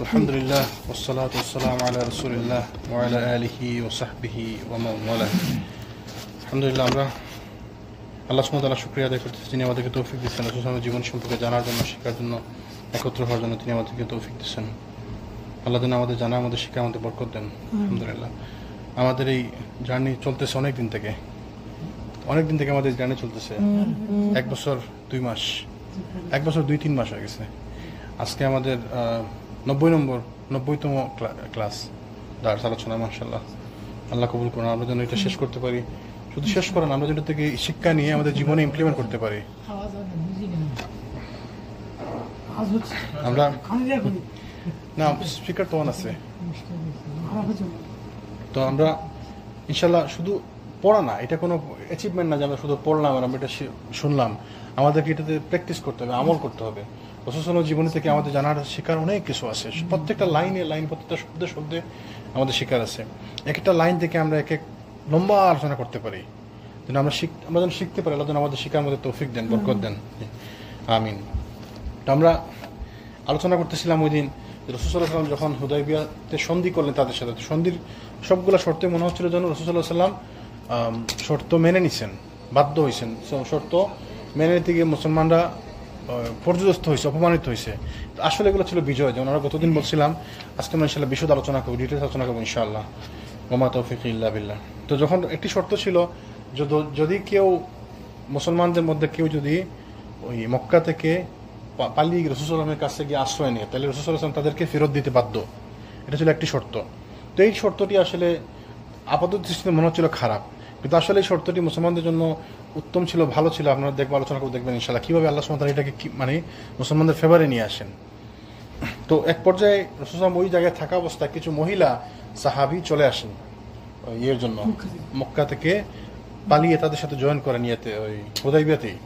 আলহামদুলিল্লাহ ওয়াসসালাতু ওয়াসসালামু আলা রাসূলিল্লাহ ওয়া আলা আলিহি ওয়া সাহবিহি ওয়া মান ওয়ালা। আলহামদুলিল্লাহ, আমরা আল্লাহ সুবহানাহু ওয়া তাআলার শুকরিয়া আদায় করতেছি, যিনি আমাদেরকে তৌফিক দিচ্ছেন রাসূল সাল্লাল্লাহু আলাইহি ওয়াসাল্লামের জীবন সম্পর্কে জানার জন্য, শেখার জন্য, একত্র হওয়ার জন্য তিনি আমাদেরকে তৌফিক দিচ্ছেন। আল্লাহ যেন আমাদের জানা, আমাদের শিক্ষা, আমাদের বরকত দেন। আলহামদুলিল্লাহ, আমাদের এই জার্নি চলতেছে অনেক দিন থেকে আমাদের জার্নি চলতেছে। 1 বছর 2 মাস, 1 বছর 2-3 মাস হয়ে গেছে। আজকে আমাদের 90তম ক্লাস দার্স আলোচনা। মাশাআল্লাহ, আল্লাহ কবুল করুন। আমরা যেন এটা শেষ করতে পারি, শুধু শেষ করেন, আমরা যেন থেকে শিক্ষা নিয়ে আমাদের জীবনে ইমপ্লিমেন্ট করতে পারি। আমরা না স্পিকার তো অন আছে, তো আমরা ইনশাল্লাহ শুধু পড়া না, এটা কোনো অ্যাচিভমেন্ট না যে আমরা শুধু পড়লাম আর আমরা এটা শুনলাম। আমাদেরকে এটাতে প্র্যাকটিস করতে হবে, আমল করতে হবে। রাসূলুল্লাহ জীবনী থেকে আমাদের জানার শেখার অনেক কিছু আছে। প্রত্যেকটা লাইন, প্রত্যেকটা শব্দে আমাদের শেখার আছে। একটা লাইন থেকে আমরা এক লম্বা আলোচনা করতে পারি, যেন আমরা যেন শিখতে পারি। আল্লাহ যেন আমাদের শিখার মধ্যে তৌফিক দেন, বরকত দেন, আমিন। তো আমরা আলোচনা করতেছিলাম ওই দিন রাসূলুল্লাহ সাল্লাল্লাহু আলাইহি ওয়াসাল্লাম যখন হুদায়বিয়াতে সন্ধি করলেন তাদের সাথে, সন্ধির সবগুলো শর্তে মনে হচ্ছিল যেন রাসূলুল্লাহ সাল্লাল্লাহু আলাইহি ওয়াসাল্লাম শর্ত মেনে নিছেন, বাধ্য হয়েছেন। শর্ত মেনে নিতে গিয়ে মুসলমানরা পর্যদস্ত হয়েছে, অপমানিত হয়েছে। আসলে এগুলো ছিল বিজয়। যেমন আমরা গতদিন বলছিলাম, আজকে আমরা ইনশাআল্লাহ বিশদ আলোচনা করবো, ডিটেলস আলোচনা করবো ইনশাআল্লাহ। ওমা তৌফিক ইল্লা বিল্লাহ। তো যখন একটি শর্ত ছিল, যদি কেউ মুসলমানদের মধ্যে কেউ যদি ওই মক্কা থেকে পালিয়ে রাসূল সাল্লাল্লাহু আলাইহি ওয়াসাল্লামের কাছে গিয়ে আশ্রয় নেয়, তাহলে রাসূল সাল্লাল্লাহু আলাইহি ওয়াসাল্লাম তাদেরকে ফেরত দিতে বাধ্য। এটা ছিল একটি শর্ত। তো এই শর্তটি আসলে আপাতত দৃষ্টিতে মনে হচ্ছিল খারাপ, কিন্তু আসলে এই শর্তটি মুসলমানদের জন্য উত্তম ছিল, ভালো ছিল। আপনারা দেখবেন, আলোচনা করে দেখবেন ইনশাআল্লাহ কিভাবে আল্লাহ সুবহানাহু ওয়া তাআলা এটাকে মানে মুসলমানদের ফেভারে নিয়ে আসেন। তো এক পর্যায়ে রাসূল সাল্লাল্লাহু ওই জায়গায় থাকা অবস্থায় কিছু মহিলা সাহাবী চলে আসেন ইয়ের জন্য, মক্কা থেকে পালিয়ে তাদের সাথে জয়েন করেন ওই হুদায়বিয়াতেই।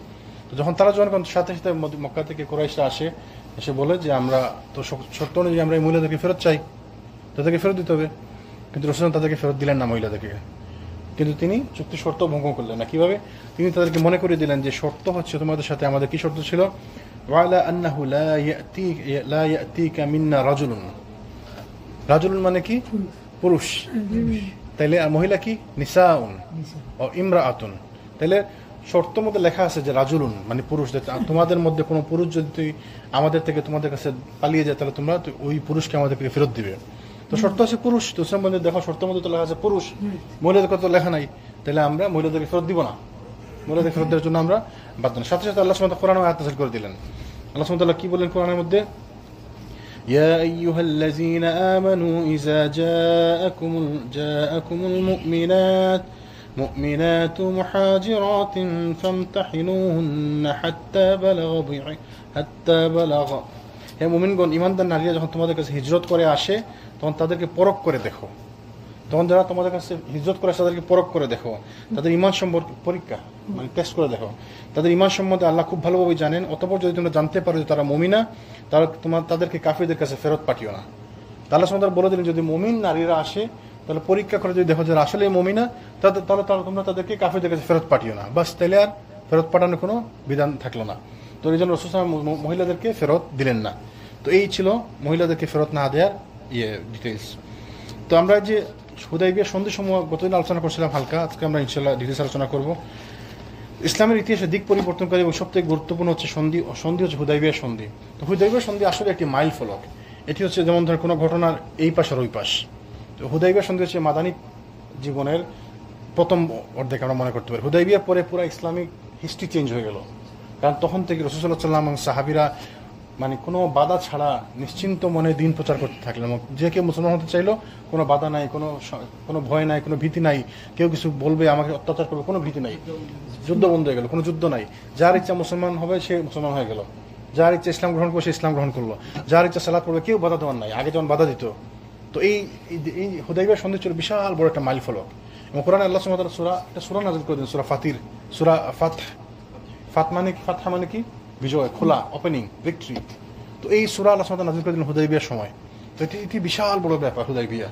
তো যখন তারা জয়েন করেন, সাথে সাথে মক্কা থেকে কুরাইশরা এসে বলে যে আমরা তো শর্ত অনুযায়ী আমরা এই মহিলাদেরকে ফেরত চাই, তাদেরকে ফেরত দিতে হবে। কিন্তু রাসূল তাদেরকে ফেরত দিলেন না মহিলাদেরকে। কিন্তু তিনি চুক্তি শর্ত ভঙ্গ করলেন না। কিভাবে? তিনি তাদেরকে মনে করিয়ে দিলেন যে শর্ত হচ্ছে তোমাদের সাথে আমাদের কি শর্ত ছিল, ওয়ালা আন্নাহু লা ইয়াতিকা মিন্না রাজুলুন। রাজুলুন মানে কি? পুরুষ। তাইলে মহিলা কি? নিসাউন ও ইমরাআতুন। তাইলে শর্তের মধ্যে লেখা আছে যে রাজুলুন মানে পুরুষ। তোমাদের মধ্যে কোনো পুরুষ যদি আমাদের থেকে তোমাদের কাছে পালিয়ে যায়, তাহলে তোমরা ওই পুরুষকে আমাদেরকে ফেরত দিবে। তো শর্ত আছে পুরুষ। তো মধ্যে দেখো শর্তের মধ্যে তো লেখা আছে পুরুষ, মহিলাদের কথা লেখা নাই। তাহলে আমরা মহিলাদেরকে ফেরত দিব না, মহিলাদের ফেরত দেওয়ার জন্য আমরা বাধ্য না। সাথে সাথে আল্লাহ সুবহানাহু ওয়া তাআলা কোরআনে আয়াত নাযিল করে দিলেন। আল্লাহ সুবহানাহু ওয়া তাআলা কি বলেন কোরআনের মধ্যে? ইয়া আইয়ুহাল্লাযীনা আমানু ইযা জাআকুমুল মুমিনাতু মুহাজিরাতিন ফামতাহিনুহুন্না হাত্তা বালাগা। হে মুমিনগণ, ঈমানদার নারীরা যখন তোমাদের কাছে হিজরত করে আসে, তখন তাদেরকে পরখ করে দেখো। তখন যারা তোমাদের কাছে হিজরত করে আসে তাদেরকে পরখ করে দেখো, তাদের ঈমান সম্পর্কে পরীক্ষা মানে টেস্ট করে দেখো। তাদের ঈমান সম্বন্ধে আল্লাহ খুব ভালোভাবে জানেন। অতঃপর যদি তোমরা জানতে পারো যে তারা মুমিনা, তাহলে তাদেরকে কাফিরদের কাছে ফেরত পাঠিও না। আল্লাহ সুবহানাহু ওয়া তাআলা বলে দিলেন, যদি মুমিন নারীরা আসে তাহলে পরীক্ষা করে যদি দেখো যে আসলেই মুমিনা, তাহলে তোমরা তাদেরকে কাফিরদের কাছে ফেরত পাঠিও না। বাস, তাহলে আর ফেরত পাঠানোর কোনো বিধান থাকলো না। তো এই জন্য রাসূল সাল্লাল্লাহু আলাইহি ওয়াসাল্লাম মহিলাদেরকে ফেরত দিলেন না। তো এই ছিল মহিলাদেরকে ফেরত না দেওয়ার ডিটেইলস। তো আমরা যে হুদায়বিয়া সন্ধি সমূহ গতদিন আলোচনা করছিলাম হালকা, আজকে আমরা ইনশাআল্লাহ ডিটেইলস আলোচনা করব। ইসলামের ইতিহাসে দিক পরিবর্তনকারী এবং সবথেকে গুরুত্বপূর্ণ হচ্ছে সন্ধি হচ্ছে হুদায়বিয়া সন্ধি। তো হুদায়বিয়া সন্ধি আসলে একটি মাইল ফলক। এটি হচ্ছে যেমন ধরেন কোনো ঘটনার এই পাশ আর ওই পাশ। তো হুদায়বিয়া সন্ধি হচ্ছে মাদানী জীবনের প্রথম অর্ধেক আমরা মনে করতে পারি। হুদায়বিয়ার পরে পুরো ইসলামিক হিস্ট্রি চেঞ্জ হয়ে গেল। কারণ তখন থেকে রাসূল সাল্লাল্লাহু আলাইহি ওয়াসাল্লাম এবং সাহাবীরা মানে কোনো বাধা ছাড়া নিশ্চিন্ত মনে দিন প্রচার করতে থাকলেন। যে কেউ মুসলমান হতে চাইলো, কোনো বাধা নাই, কোনো ভয় নাই, কোনো ভীতি নাই। কেউ কিছু বলবে, আমাকে অত্যাচার করবে, কোনো ভীতি নাই। যুদ্ধ বন্ধ হয়ে গেল, কোনো যুদ্ধ নাই। যার ইচ্ছা মুসলমান হবে সে মুসলমান হয়ে গেল, যার ইচ্ছা ইসলাম গ্রহণ করবে সে ইসলাম গ্রহণ করলো, যার ইচ্ছা সালাত পড়বে, কেউ বাধা দেওয়ার নাই। আগে যেমন বাধা দিত। তো এই হুদায়বিয়া সন্ধি ছিল বিশাল বড় একটা মাইল ফলক। এবং কোরআনে আল্লাহ সুবহানাহু ওয়া তাআলা একটা সূরা নাযিল করে দিলেন, সূরা ফাতির, সূরা ফাতহা মানে কি? বিজয়, খোলা, ওপেনিং, ভিক্টরি। তো এই সূরা আল্লাহ সুবহানাহু ওয়া তাআলা নাযিল করে দিলেন হুদায়বিয়ার সময়। তো এটি বিশাল বড় ব্যাপার হুদায়বিয়া।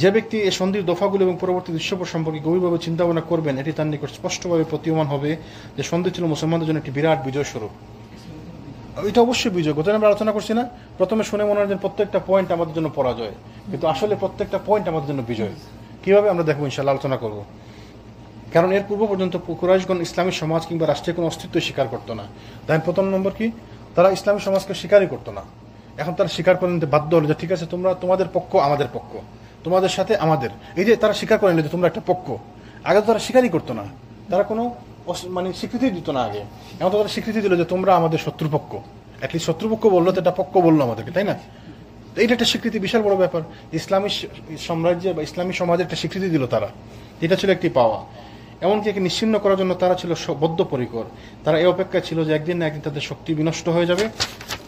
যে ব্যক্তি এই সন্ধির দফাগুলো এবং পরবর্তী দৃশ্যপট সম্পর্কে গভীরভাবে চিন্তা ভাবনা করবেন, এটি তার নিকট স্পষ্টভাবে প্রতীয়মান হবে যে সন্ধি ছিল মুসলমানদের জন্য একটি বিরাট বিজয় স্বরূপ। এটা অবশ্যই বিজয়। গত আমরা আলোচনা করছি না, প্রথমে শুনে মনে হয় যে প্রত্যেকটা পয়েন্ট আমাদের জন্য পরাজয়, কিন্তু আসলে প্রত্যেকটা পয়েন্ট আমাদের জন্য বিজয়। কিভাবে আমরা দেখবো, ইনশাল্লাহ আলোচনা করবো। কারণ এর পূর্ব পর্যন্ত কুরাইশগণ ইসলামী সমাজ কিংবা রাষ্ট্রের কোনো অস্তিত্ব স্বীকার করতো না। তাই প্রথম নম্বর কি, তারা ইসলামী সমাজকে স্বীকারই করতো না। এখন তারা স্বীকার করে নিতে বাধ্য হলো যে ঠিক আছে, তোমরা তোমাদের পক্ষ আমাদের পক্ষ, তোমাদের সাথে আমাদের, এই যে তারা স্বীকার করে নিল যে তোমরা একটা পক্ষ। আগে তো তারা স্বীকারই করতো না, তারা কোনো মানে স্বীকৃতি দিত না আগে। এখন তো তারা স্বীকৃতি দিল যে তোমরা আমাদের শত্রুপক্ষ, অ্যাটলিস্ট শত্রুপক্ষ বললো তো এটা পক্ষ বললো আমাদেরকে, তাই না? এইটা একটা স্বীকৃতি, বিশাল বড় ব্যাপার। ইসলামী সাম্রাজ্যে বা ইসলামী সমাজের একটা স্বীকৃতি দিল তারা, এটা ছিল একটি পাওয়া। এমনকি একে নিশ্চিহ্ন করার জন্য তারা ছিল বদ্ধপরিকর। তারা এই অপেক্ষা ছিল যে একদিন না একদিন তাদের শক্তি বিনষ্ট হয়ে যাবে।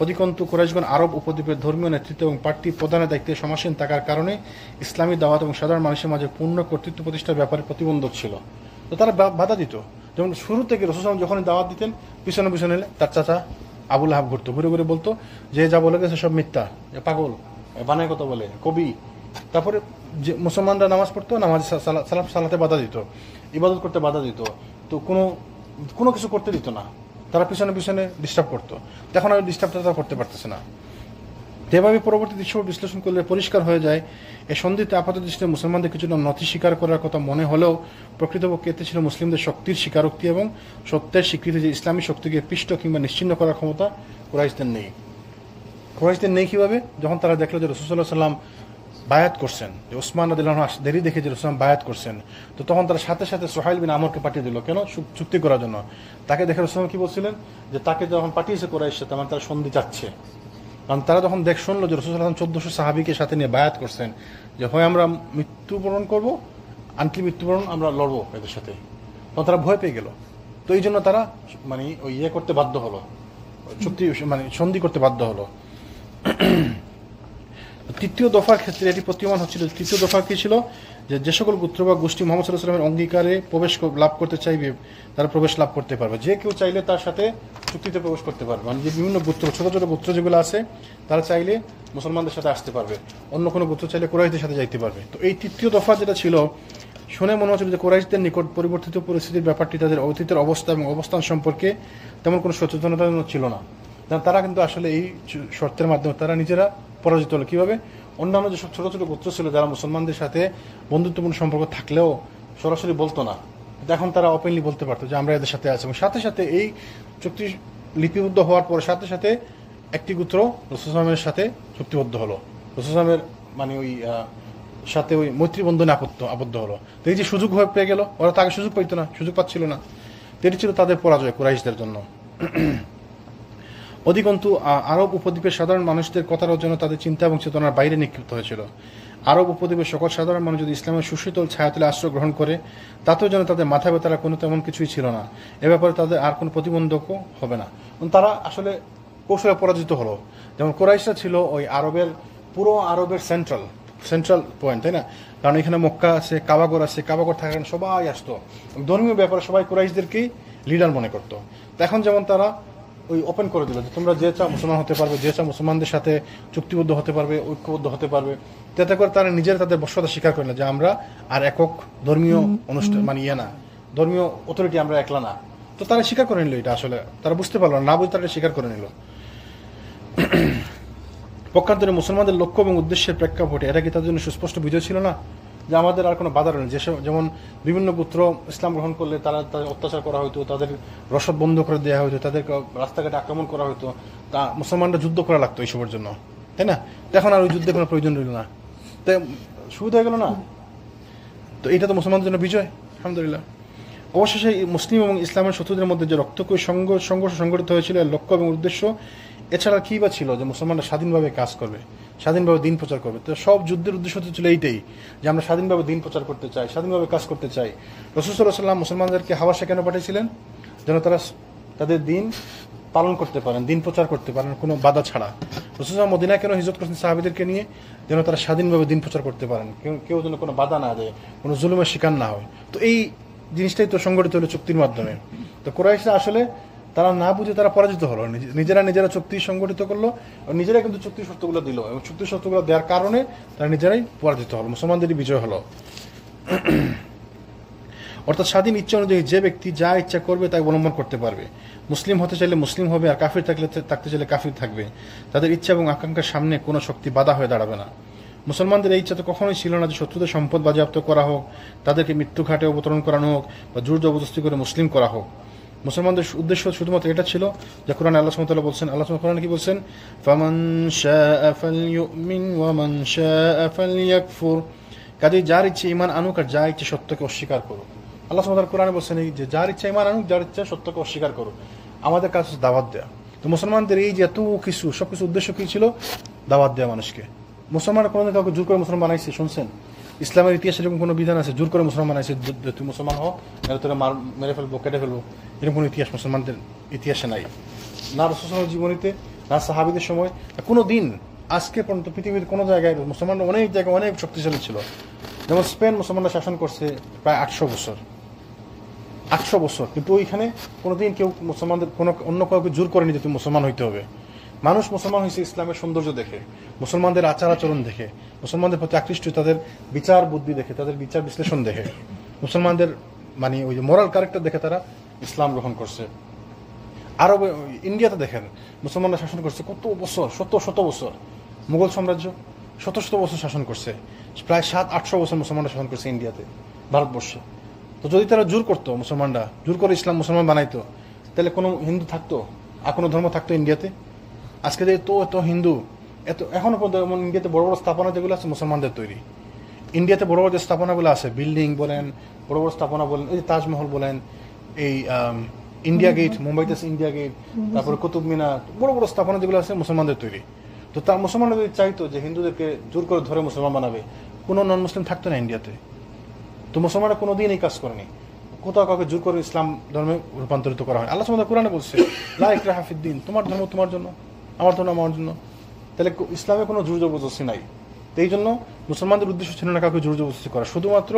অধিকন্তু কুরাইশগণ আরব উপদ্বীপের ধর্মীয় নেতৃত্ব এবং পার্টি প্রধানের দায়িত্বে সমাসীন থাকার কারণে ইসলামী দাওয়াত এবং সাধারণ মানুষের মাঝে পূর্ণ কর্তৃত্ব প্রতিষ্ঠার ব্যাপারে প্রতিবন্ধক ছিল। তো তারা বাধা দিত। যেমন শুরু থেকে রাসূল সাল্লাল্লাহু আলাইহি ওয়াসাল্লাম যখন দাওয়াত দিতেন, পিছনে পিছনে তার চাচা আবু লাহাব ঘুরতো, ঘুরে ঘুরে বলতো যে যা বলে গেছে সব মিথ্যা, পাগল, বানায় কথা বলে, কবি। তারপরে যে মুসলমানরা নামাজ পড়তো, নামাজ সালাতে বাধা দিত, ইবাদত করতে বাধা দিত, তো কোনো কিছু করতে দিত না। তারা পিছনে পিছনে ডিস্টার্ব করতো। এখন আর ডিস্টার্বটা তারা করতে পারতেছে না। যেভাবে পরবর্তী দৃশ্য বিশ্লেষণ করলে পরিষ্কার হয়ে যায়, এই সন্ধিতে আপাত দৃষ্টিতে মুসলমানদের কিছুটা নথি স্বীকার করার কথা মনে হলেও প্রকৃতপক্ষে এতে ছিল মুসলিমদের শক্তির স্বীকারোক্তি এবং সত্যের স্বীকৃতি যে ইসলামী শক্তিকে পিষ্ট কিংবা নিশ্চিহ্ন করার ক্ষমতা কুরাইশদের নেই। কুরাইশদের নেই কিভাবে? যখন তারা দেখলো যে রাসূল সাল্লাল্লাহু আলাইহি ওয়াসাল্লাম বায়াত করছেন, যে ওসমান রাদিয়াল্লাহু আনহু দেরি দেখে যে রাসূল বায়াত করছেন, তো তখন তারা সাথে সাথে সুহাইল বিন আমরকে পাঠিয়ে দিল। কেন? চুক্তি করার জন্য। তাকে দেখে রাসূল কি বলছিলেন, যে তাকে যখন পাঠিয়েছে কুরাইশ, তখন তারা সন্ধি চাচ্ছে। কারণ তারা যখন শুনলো যে রাসূল সাল্লাল্লাহু আলাইহি ওয়াসাল্লাম 1400 সাহাবীকে সাথে নিয়ে বায়াত করছেন, যে হয় আমরা মৃত্যুবরণ করব, আনকি মৃত্যুবরণ আমরা লড়বো এদের সাথে, তখন তারা ভয় পেয়ে গেল। তো এই জন্য তারা মানে ওই করতে বাধ্য হলো, চুক্তি মানে সন্ধি করতে বাধ্য হলো। তৃতীয় দফার ক্ষেত্রে এটি প্রতীয়মান হচ্ছিল। তৃতীয় দফা কি ছিল, যে সকল গোত্র বা গোষ্ঠী মুহাম্মদ সাল্লাল্লাহু আলাইহি ওয়াসাল্লামের অঙ্গীকারে প্রবেশ লাভ করতে চাইবে, তারা প্রবেশ লাভ করতে পারবে। যে কেউ চাইলে তার সাথে চুক্তিতে প্রবেশ করতে পারবে। মানে যে বিভিন্ন গোত্র, ছোট ছোট গোত্র যেগুলো আছে, তারা চাইলে মুসলমানদের সাথে আসতে পারবে, অন্য কোনো গোত্র চাইলে কুরাইশদের সাথে যাইতে পারবে। তো এই তৃতীয় দফা যেটা ছিল, শুনে মনে হচ্ছিল যে কুরাইশদের নিকট পরিবর্তিত পরিস্থিতির ব্যাপারটি তাদের অতীতের অবস্থা এবং অবস্থান সম্পর্কে তেমন কোনো সচেতনতা ছিল না। তারা কিন্তু আসলে এই শর্তের মাধ্যমে তারা নিজেরা পরাজিত হলো। কিভাবে? অন্যান্য যেসব ছোট ছোট গোত্র ছিল যারা মুসলমানদের সাথে বন্ধুত্বপূর্ণ সম্পর্ক থাকলেও সরাসরি বলতো না, এখন তারা ওপেনলি বলতে পারতো যে আমরা এদের সাথে আছি। এবং সাথে সাথে এই চুক্তি লিপিবদ্ধ হওয়ার পরে সাথে সাথে একটি গোত্র রাসূল সাল্লাল্লাহু আলাইহি ওয়াসাল্লামের সাথে চুক্তিবদ্ধ হলো, রাসূল সাল্লাল্লাহু আলাইহি ওয়াসাল্লামের মানে ওই সাথে ওই মৈত্রী বন্ধনে আবদ্ধ হলো। তো এই যে সুযোগ হয়ে পেয়ে গেল, ওরা তো আগে সুযোগ পাইতো না, সুযোগ পাচ্ছিল না। তো এটি ছিল তাদের পরাজয় কুরাইশদের জন্য। অধিকন্তু আরব উপদ্বীপের সাধারণ মানুষদের কথার জন্য তাদের চিন্তা এবং চেতনার বাইরে নিক্ষিপ্ত হয়েছিল। আরব উপদ্বীপের সকল সাধারণ মানুষ যদি ইসলামের সুশীতল ছায়াতলে আশ্রয় গ্রহণ করে, তাতেও যেন তাদের মাথা ব্যথার কোনো তেমন কিছুই ছিল না। এ ব্যাপারে তাদের আর কোনো প্রতিবন্ধকও হবে না। তারা আসলে কৌশলে পরাজিত হলো। যেমন কুরাইশরা ছিল ওই আরবের, পুরো আরবের সেন্ট্রাল পয়েন্ট, তাই না? কারণ এখানে মক্কা আছে, কাবাগর আছে, কাবাগর থাকার কারণে সবাই আসতো। ধর্মীয় ব্যাপারে সবাই কুরাইশদেরকেই লিডার মনে করতো। তো এখন যেমন তারা ওই ওপেন করে দিল যে তোমরা যে চাও মুসলমান হতে পারবে, যে চাও মুসলমানদের সাথে চুক্তিবদ্ধ হতে পারবে, ঐক্যবদ্ধ হতে পারবে। যাতে করে তারা নিজেরা তাদের বশ্যতা স্বীকার করে না যে আমরা আর একক ধর্মীয় অনুষ্ঠান মানে না, ধর্মীয় অথরিটি আমরা একলা না। তো তারা স্বীকার করে নিল এটা, আসলে তারা বুঝতে পারলো না, বুঝতে তারা স্বীকার করে নিল। পক্ষান্তরে মুসলমানদের লক্ষ্য এবং উদ্দেশ্যের প্রেক্ষাপটে এটা কি তাদের জন্য সুস্পষ্ট বিজয় ছিল না, যে আমাদের আর কোনো বাধা রয়েছে। যেমন বিভিন্ন গোত্র ইসলাম গ্রহণ করলে তারা অত্যাচার করা হতো, তাদের রসদ বন্ধ করে দেওয়া হতো, তাদেরকে রাস্তাঘাটে আক্রমণ করা হতো, তা মুসলমানরা যুদ্ধ করা লাগতো এইসবের জন্য, তাই না? এখন আর ওই যুদ্ধের কোনো প্রয়োজন রইল না, তাই সুবিধা হয়ে গেল না। তো এটা তো মুসলমানদের জন্য বিজয়, আলহামদুলিল্লাহ। অবশেষে মুসলিম এবং ইসলামের শত্রুদের মধ্যে যে রক্তক্ষয়ী সংঘর্ষ সংঘটিত হয়েছিল, এর লক্ষ্য এবং উদ্দেশ্য এছাড়া কী বা ছিল, যে মুসলমানরা স্বাধীনভাবে কাজ করবে, স্বাধীনভাবে দিন প্রচার করবে। তো সব যুদ্ধের উদ্দেশ্য ছিল এইটাই, যে আমরা স্বাধীনভাবে দিন প্রচার করতে চাই, স্বাধীনভাবে কাজ করতে চাই। রাসূল সাল্লাল্লাহু আলাইহি ওয়াসাল্লাম মুসলমানদেরকে হাবাশে কেন পাঠিয়েছিলেন? যেন তারা তাদের দিন পালন করতে পারেন, দিন প্রচার করতে পারেন কোনো বাধা ছাড়া। রাসূল সাল্লাল্লাহু মদিনায় কেন হিজরত করছেন সাহাবীদেরকে নিয়ে? যেন তারা স্বাধীনভাবে দিন প্রচার করতে পারেন, কেউ যেন কোনো বাধা না দেয়, কোনো জুলুমের শিকার না হয়। তো এই জিনিসটাই তো সংগঠিত হলো চুক্তির মাধ্যমে। তো কুরাইশরা আসলে তারা না বুঝে তারা পরাজিত হলো, নিজেরা চুক্তি সংগঠিত করলো, নিজেরা কিন্তু চুক্তি শর্তগুলো দিল, এবং চুক্তি শর্তগুলো দেওয়ার কারণে তারা নিজেরাই পরাজিত হলো, মুসলমানদেরই বিজয় হলো। অর্থাৎ স্বাধীন ইচ্ছা অনুযায়ী যে ব্যক্তি যা ইচ্ছা করবে তাই অবলম্বন করতে পারবে। মুসলিম হতে চাইলে মুসলিম হবে, আর কাফির থাকতে চাইলে কাফির থাকবে। তাদের ইচ্ছা এবং আকাঙ্ক্ষার সামনে কোনো শক্তি বাধা হয়ে দাঁড়াবে না। মুসলমানদের এই ইচ্ছা তো কখনোই ছিল না যে শত্রুদের সম্পদ বাজেয়াপ্ত করা হোক, তাদেরকে মৃত্যু ঘাটে অবতরণ করানো হোক, বা জোর জবরদস্তি করে মুসলিম করা হোক। মুসলমানদের উদ্দেশ্য শুধুমাত্র এটা ছিল যে কোরআনে আল্লাহ সুবহানাহু ওয়া তাআলা বলছেন, আল্লাহ কোরআনে কি বলছেন, ফামান শাআ ফালইউমিন ওয়া মান শাআ ফালইয়াকফুর, কাজেই যার ইচ্ছে ঈমান আনুক আর যার ইচ্ছে সত্যকে অস্বীকার করুক। আল্লাহ সুবহানাহু ওয়া তাআলা কোরআনে বলছেন এই যে যার ইচ্ছে ঈমান আনুক, যার ইচ্ছে সত্যকে অস্বীকার করুক। আমাদের কাজ হচ্ছে দাওয়াত দেওয়া। তো মুসলমানদের এই যে এত কিছু সবকিছু উদ্দেশ্য কি ছিল? দাওয়াত দেওয়া মানুষকে। মুসলমানরা কোনোদিন কাউকে জোর করে মুসলমান বানাইছে শুনছেন? ইসলামের ইতিহাসে এরকম কোনো বিধান আছে জোর করে মুসলমান বানাইছে, তুই মুসলমান হও, তোরা মেরে ফেলবো, কেটে ফেলবো, এরকম কোনো ইতিহাস মুসলমানদের ইতিহাসে নাই। না রাসূলের জীবনীতে, না সাহাবীদের সময়, কোনো দিন আজকে পর্যন্ত পৃথিবীর কোনো জায়গায় মুসলমানরা অনেক জায়গায় অনেক শক্তিশালী ছিল। যেমন স্পেন মুসলমানরা শাসন করছে প্রায় 800 বছর, 800 বছর, কিন্তু ওইখানে কোনোদিন কেউ মুসলমানদের কোনো অন্য কাউকে জোর করেনি যে তুমি মুসলমান হইতে হবে। মানুষ মুসলমান হয়েছে ইসলামের সৌন্দর্য দেখে, মুসলমানদের আচার আচরণ দেখে, মুসলমানদের প্রতি আকৃষ্ট তাদের বিচার বুদ্ধি দেখে, তাদের বিচার বিশ্লেষণ দেখে, মুসলমানদের মানে ওই যে মোরাল ক্যারেক্টার দেখে তারা ইসলাম গ্রহণ করছে। আরব ইন্ডিয়াতে দেখেন মুসলমানরা শাসন করছে কত বছর, শত বছর। মুঘল সাম্রাজ্য শত বছর শাসন করছে, প্রায় 700-800 বছর মুসলমানরা শাসন করছে ইন্ডিয়াতে, ভারতবর্ষে। তো যদি তারা জোর করতো, মুসলমানরা জোর করে ইসলাম মুসলমান বানাইতো, তাহলে কোনো হিন্দু থাকতো আর কোনো ধর্ম থাকতো ইন্ডিয়াতে? আজকে যে এত হিন্দু, এত এখনো পর্যন্ত ইন্ডিয়াতে বড় বড় স্থাপনা যেগুলো আছে মুসলমানদের তৈরি। ইন্ডিয়াতে বড় বড় যে স্থাপনাগুলো আছে, বিল্ডিং বলেন, বড় বড় স্থাপনা বলেন, এই যে তাজমহল বলেন, এই ইন্ডিয়া গেট, মুম্বাইতে আছে ইন্ডিয়া গেট, তারপরে কুতুব মিনার, বড় বড় স্থাপনা যেগুলো আছে মুসলমানদের তৈরি। তো তার মুসলমানরা যদি চাইতো যে হিন্দুদেরকে জোর করে ধরে মুসলমান বানাবে, কোনো নন মুসলিম থাকতো না ইন্ডিয়াতে। তো মুসলমানরা কোনোদিন এই কাজ করেনি, কোথাও কাউকে জোর করে ইসলাম ধর্মে রূপান্তরিত করা হয়। আল্লাহ সুবহানাহু ওয়া তাআলা কোরআনে বলছে, লা ইকরাহা ফিদ্দীন, তোমার ধর্ম তোমার জন্য, আমার ধর্ম আমার জন্য। তাহলে ইসলামে কোনো জোর জবরদস্তি নাই। তো এই জন্য মুসলমানদের উদ্দেশ্য ছিল না কাউকে জোর জবরদস্তি করা, শুধুমাত্র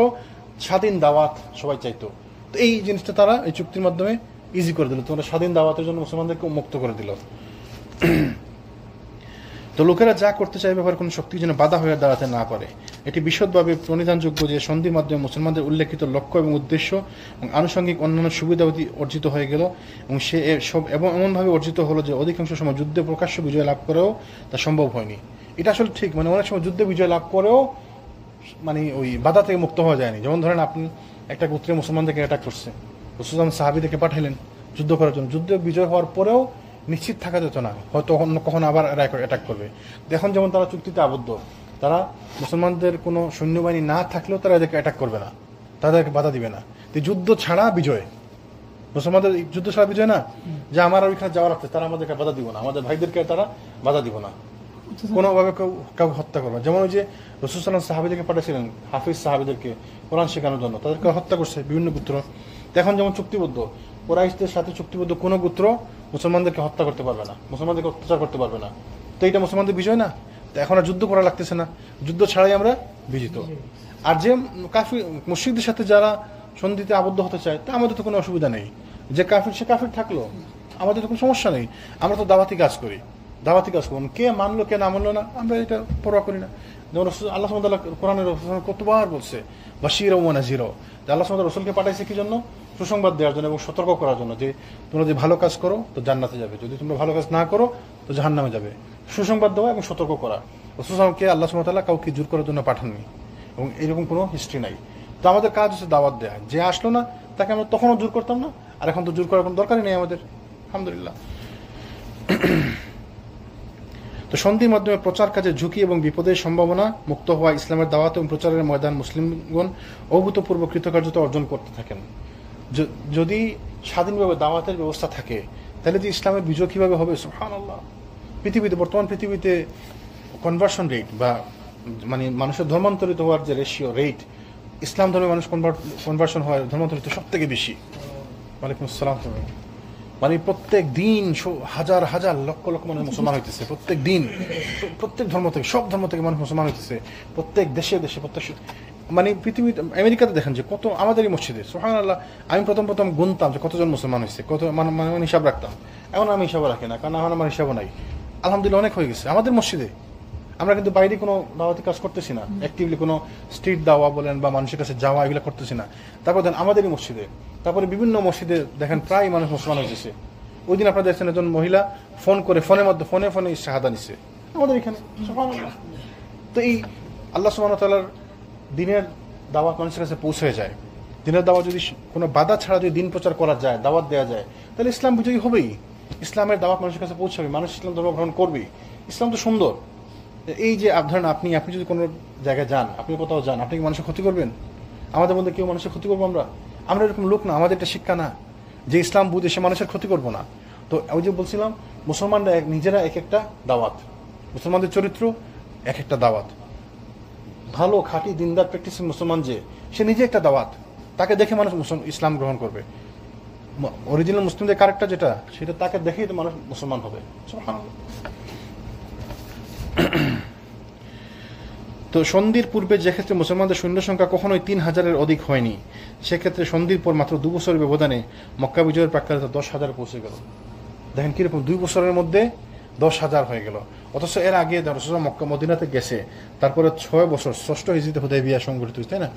স্বাধীন দাওয়াত সবাই চাইতো। তো এই জিনিসটা তারা এই চুক্তির মাধ্যমে ইজি করে দিল, তোমরা স্বাধীন দাওয়াতের জন্য মুসলমানদেরকে মুক্ত করে দিল। তো লোকেরা যা করতে চায় ব্যাপারে কোনো শক্তি যেন বাধা হয়ে দাঁড়াতে না পারে। এটি বিশদভাবে প্রণিধানযোগ্য যে সন্ধির মাধ্যমে মুসলমানদের উল্লেখিত লক্ষ্য এবং উদ্দেশ্য এবং আনুষঙ্গিক অন্যান্য সুবিধাবতী অর্জিত হয়ে গেল, এবং সে সব এবং এমনভাবে অর্জিত হলো যে অধিকাংশ সময় যুদ্ধে প্রকাশ্য বিজয় লাভ করেও তা সম্ভব হয়নি। এটা আসলে ঠিক, মানে অনেক সময় যুদ্ধে বিজয় লাভ করেও মানে ওই বাধা থেকে মুক্ত হওয়া যায়নি। যেমন ধরেন আপনি একটা গোত্রে মুসলমানদেরকে অ্যাটাক করছে, রাসূল সাহাবীদেরকে পাঠাইলেন যুদ্ধ করার জন্য, যুদ্ধে বিজয় হওয়ার পরেও নিশ্চিত থাকা যেত না, হয়তো কখন আবার অ্যাটাক করবে। এখন যেমন তারা চুক্তিতে আবদ্ধ, তারা মুসলমানদের কোনো সৈন্যবাহিনী না থাকলেও তারা এদেরকে অ্যাটাক করবে না, তাদেরকে বাধা দিবে না। তো যুদ্ধ ছাড়া বিজয়, মুসলমানদের যুদ্ধ ছাড়া বিজয় না, যে আমার ওইখানে যাওয়া রাখতে তারা আমাদেরকে বাধা দিব না, আমাদের ভাইদেরকে তারা বাধা দিব না, কোনোভাবে কেউ হত্যা করবে। যেমন ওই যে রাসূল সাল্লাল্লাহু আলাইহি ওয়াসাল্লাম সাহাবীদেরকে পাঠিয়েছিলেন হাফিজ সাহাবীদেরকে কোরআন শেখানোর জন্য, তাদেরকে হত্যা করছে বিভিন্ন গোত্র। এখন যেমন চুক্তিবদ্ধ কুরাইশদের সাথে চুক্তিবদ্ধ কোনো গোত্র মুসলমানদেরকে হত্যা করতে পারবে না, মুসলমানদেরকে অত্যাচার করতে পারবে না। তো এটা মুসলমানদের বিজয় না? তো এখন আর যুদ্ধ করা লাগতেছে না, যুদ্ধ ছাড়াই আমরা বিজিত। আর যে কাফির মুশরিকদের সাথে যারা সন্ধিতে আবদ্ধ হতে চায়, তা আমাদের তো কোনো অসুবিধা নেই। যে কাফির সে কাফির থাকলো, আমাদের তো কোনো সমস্যা নেই। আমরা তো দাওয়াতি কাজ করি, দাওয়াতি কাজ করুন, কে মানলো কে না মানলো না আমরা এটা পরোয়া করি না। যেমন আল্লাহ সুবহানাহু ওয়া তাআলা কোরআনের কতবার বলছে বাশীরা ওয়া নাযীরা, আল্লাহ সুবহানাহু ওয়া তাআলা রাসূলকে পাঠাইছে কি জন্য? সুসংবাদ দেওয়ার জন্য এবং সতর্ক করার জন্য, যে তোমরা যদি ভালো কাজ করো তো জান্নাতে যাবে, যদি তোমরা ভালো কাজ না করো তো জাহান্নামে যাবে। সুসংবাদ দেওয়া এবং সতর্ক করা। রাসূলকে আল্লাহ সুবহানাহু ওয়া তাআলা কাউকে জোর করার জন্য পাঠাননি, এবং এরকম কোনো হিস্ট্রি নাই। তো আমাদের কাজ হচ্ছে দাওয়াত দেওয়া। যে আসলো না তাকে আমরা তখনও জোর করতাম না, আর এখন তো জোর করার কোনো দরকারই নেই আমাদের, আলহামদুলিল্লাহ। তো সন্ধির মাধ্যমে প্রচার কাজে ঝুঁকি এবং বিপদের সম্ভাবনা মুক্ত হওয়া ইসলামের দাওয়াত এবং প্রচারের ময়দান মুসলিমগণ অভূতপূর্ব কৃতকার্যতা অর্জন করতে থাকেন। যদি স্বাধীনভাবে দাওয়াতের ব্যবস্থা থাকে, তাহলে যে ইসলামের বিজয় কীভাবে হবে? সুবহানাল্লাহ। পৃথিবীতে বর্তমান পৃথিবীতে কনভার্সন রেট বা মানে মানুষের ধর্মান্তরিত হওয়ার যে রেশিও রেট, ইসলাম ধর্মে মানুষ কনভার্সন হয় ধর্মান্তরিত সব থেকে বেশি। ওয়ালাইকুম আসসালাম। মানে প্রত্যেক দিন হাজার হাজার লক্ষ লক্ষ মানুষ মুসলমান হইতেছে, প্রত্যেক দিন, প্রত্যেক ধর্ম থেকে, সব ধর্ম থেকে মানুষ মুসলমান হইতেছে, প্রত্যেক দেশে দেশে, প্রত্যেক মানে পৃথিবীতে। আমেরিকাতে দেখেন যে কত, আমাদেরই মসজিদে সুবহানাল্লাহ, আমি প্রথম গুনতাম যে কতজন মুসলমান হয়েছে, কত মানে হিসাব রাখতাম। এখন আমি হিসাব রাখি না, কারণ এখন আমার হিসাবও নাই। আলহামদুলিল্লাহ অনেক হয়ে গেছে আমাদের মসজিদে। আমরা কিন্তু বাইরে কোনো দাওয়াতি কাজ করতেছি না, অ্যাক্টিভলি কোনো স্ট্রিট দাওয়া বলেন বা মানুষের কাছে যাওয়া এগুলো করতেছি না। তারপর দেখেন আমাদেরই মসজিদে, তারপরে বিভিন্ন মসজিদে দেখেন প্রায় মানুষ মুসলমান হয়েছে। ওই দিন আপনারা দেখছেন একজন মহিলা ফোন করে ফোনের মধ্যে ফোনে শাহাদা নিচ্ছে আমাদের এখানে। তো এই আল্লাহ সুবহানাহু ওয়া তাআলার দিনের দাওয়াত মানুষের কাছে পৌঁছে যায়, দিনের দাওয়াত যদি কোনো বাধা ছাড়া যদি দিন প্রচার করা যায়, দাওয়াত দেওয়া যায়, তাহলে ইসলাম বিজয়ী হবেই। ইসলামের দাওয়াত মানুষের কাছে পৌঁছাবে, মানুষ ইসলাম ধর্ম গ্রহণ করবেই। ইসলাম তো সুন্দর। এই যে ধরেন আপনি যদি কোনো জায়গায় যান, আপনি কোথাও যান, আপনি কি মানুষের ক্ষতি করবেন? আমাদের মধ্যে কেউ মানুষের ক্ষতি করবো আমরা এরকম লোক না, আমাদের এটা শিক্ষা না যে ইসলাম বুঝে সে মানুষের ক্ষতি করবো না। তো ওই যে বলছিলাম, মুসলমানরা নিজেরা এক একটা দাওয়াত, মুসলমানদের চরিত্র এক একটা দাওয়াত। ভালো খাঁটি দিনদার প্র্যাকটিসিং মুসলমান যে, সে নিজে একটা দাওয়াত, তাকে দেখে মানুষ ইসলাম গ্রহণ করবে। অরিজিনাল মুসলিমদের ক্যারেক্টার যেটা, সেটা তাকে দেখেই তো মানুষ মুসলমান হবে। তো সন্ধির পূর্বে যে ক্ষেত্রে মুসলমানদের সৈন্য সংখ্যা কখনোই 3000-এর অধিক হয়নি, সেক্ষেত্রে সন্ধির পর মাত্র 2 বছরের ব্যবধানে মক্কা বিজয়ের প্রাক্কালে 10,000 পৌঁছে গেল। দেখেন কিরকম 2 বছরের মধ্যে 10,000 হয়ে গেল। অথচ এর আগে রাসূল মক্কা মদিনাতে গেছে, তারপরে 6 বছর, 6ষ্ঠ হিজরিতে হুদায়বিয়া সংঘটিত হয়েছে, তাই না?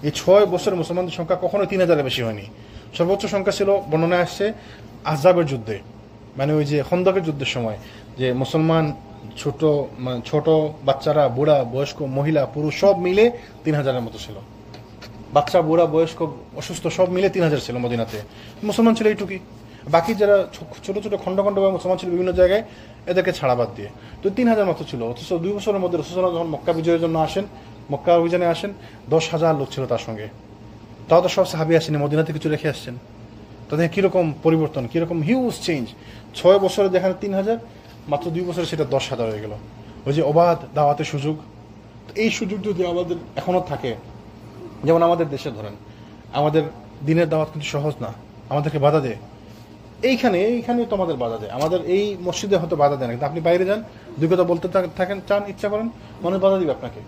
এই 6 বছর মুসলমানদের সংখ্যা কখনোই 3000-এর বেশি হয়নি। সর্বোচ্চ সংখ্যা ছিল, বর্ণনায় আসছে, আহজাবের যুদ্ধে, মানে ওই যে খন্দকের যুদ্ধের সময়, যে মুসলমান ছোট বাচ্চারা, বুড়া, বয়স্ক, মহিলা, পুরুষ সব মিলে 3000-এর মতো ছিল। বাচ্চা, বুড়া, বয়স্ক, অসুস্থ সব মিলে 3000 ছিল মদিনাতে। মুসলমান ছিল এইটুকুই। বাকি যারা ছোট ছোট খন্ড মুসলমান ছিল বিভিন্ন জায়গায়, এদেরকে ছাড়া বাদ দিয়ে তো 3000 মতো ছিল। অথচ 2 বছরের মধ্যে রাসূল যখন মক্কা বিজয়ের জন্য আসেন, মক্কা অভিযানে আসেন, 10,000 লোক ছিল তার সঙ্গে। তাও তো সব সাহাবী আসেনি, মদিনাতে কিছু রেখে আসছেন। তাদের কিরকম পরিবর্তন, কিরকম হিউজ চেঞ্জ। 6 বছরে যেখানে 3000, মাত্র 2 বছরে সেটা 10,000 হয়ে গেল। ওই যে অবাধ দাওয়াতের সুযোগ, এই সুযোগ যদি আমাদের এখনো থাকে, যেমন আমাদের দেশে ধরেন, আমাদের দিনের দাওয়াত কিন্তু সহজ না, আমাদেরকে বাধা দেয়। এইখানে তো আমাদের বাধা দেয়, আমাদের এই মসজিদে হয়তো বাধা দেয় না, কিন্তু আপনি বাইরে যান, দুই কথা বলতে থাকেন, চান, ইচ্ছা করেন, মানুষ বাধা দিবে আপনাকে।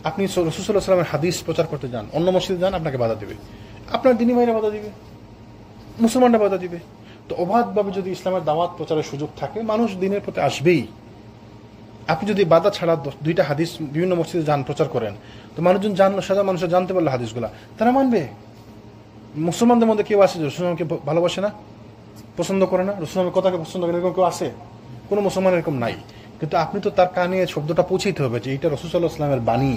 আপনি রাসূল সাল্লাল্লাহু আলাইহি ওয়াসাল্লামের হাদিস প্রচার করতে যান, অন্য মসজিদে যান, আপনাকে বাধা দিবে, আপনার দিনী ভাইরা বাধা দিবে, মুসলমানরা বাধা দিবে। তো অবাধভাবে যদি ইসলামের দাওয়াত প্রচারের সুযোগ থাকে, মানুষ দিনের প্রতি আসবেই। আপনি যদি বাধা ছাড়া 2টা হাদিস বিভিন্ন মসজিদে যান, প্রচার করেন, তো মানুষজন জানলো, সাধারণ মানুষরা জানতে পারলো হাদিসগুলা, তারা মানবে। মুসলমানদের মধ্যে কেউ আছে যে রাসূলকে ভালোবাসে না, পছন্দ করে না, রাসূলের কথাকে পছন্দ করে, এরকম কেউ আছে? কোনো মুসলমান এরকম নাই। কিন্তু আপনি তো তার কানে শব্দটা পৌঁছাইতে হবে যে এটা রাসূল সাল্লাল্লাহু আলাইহি ওয়াসাল্লামের বাণী,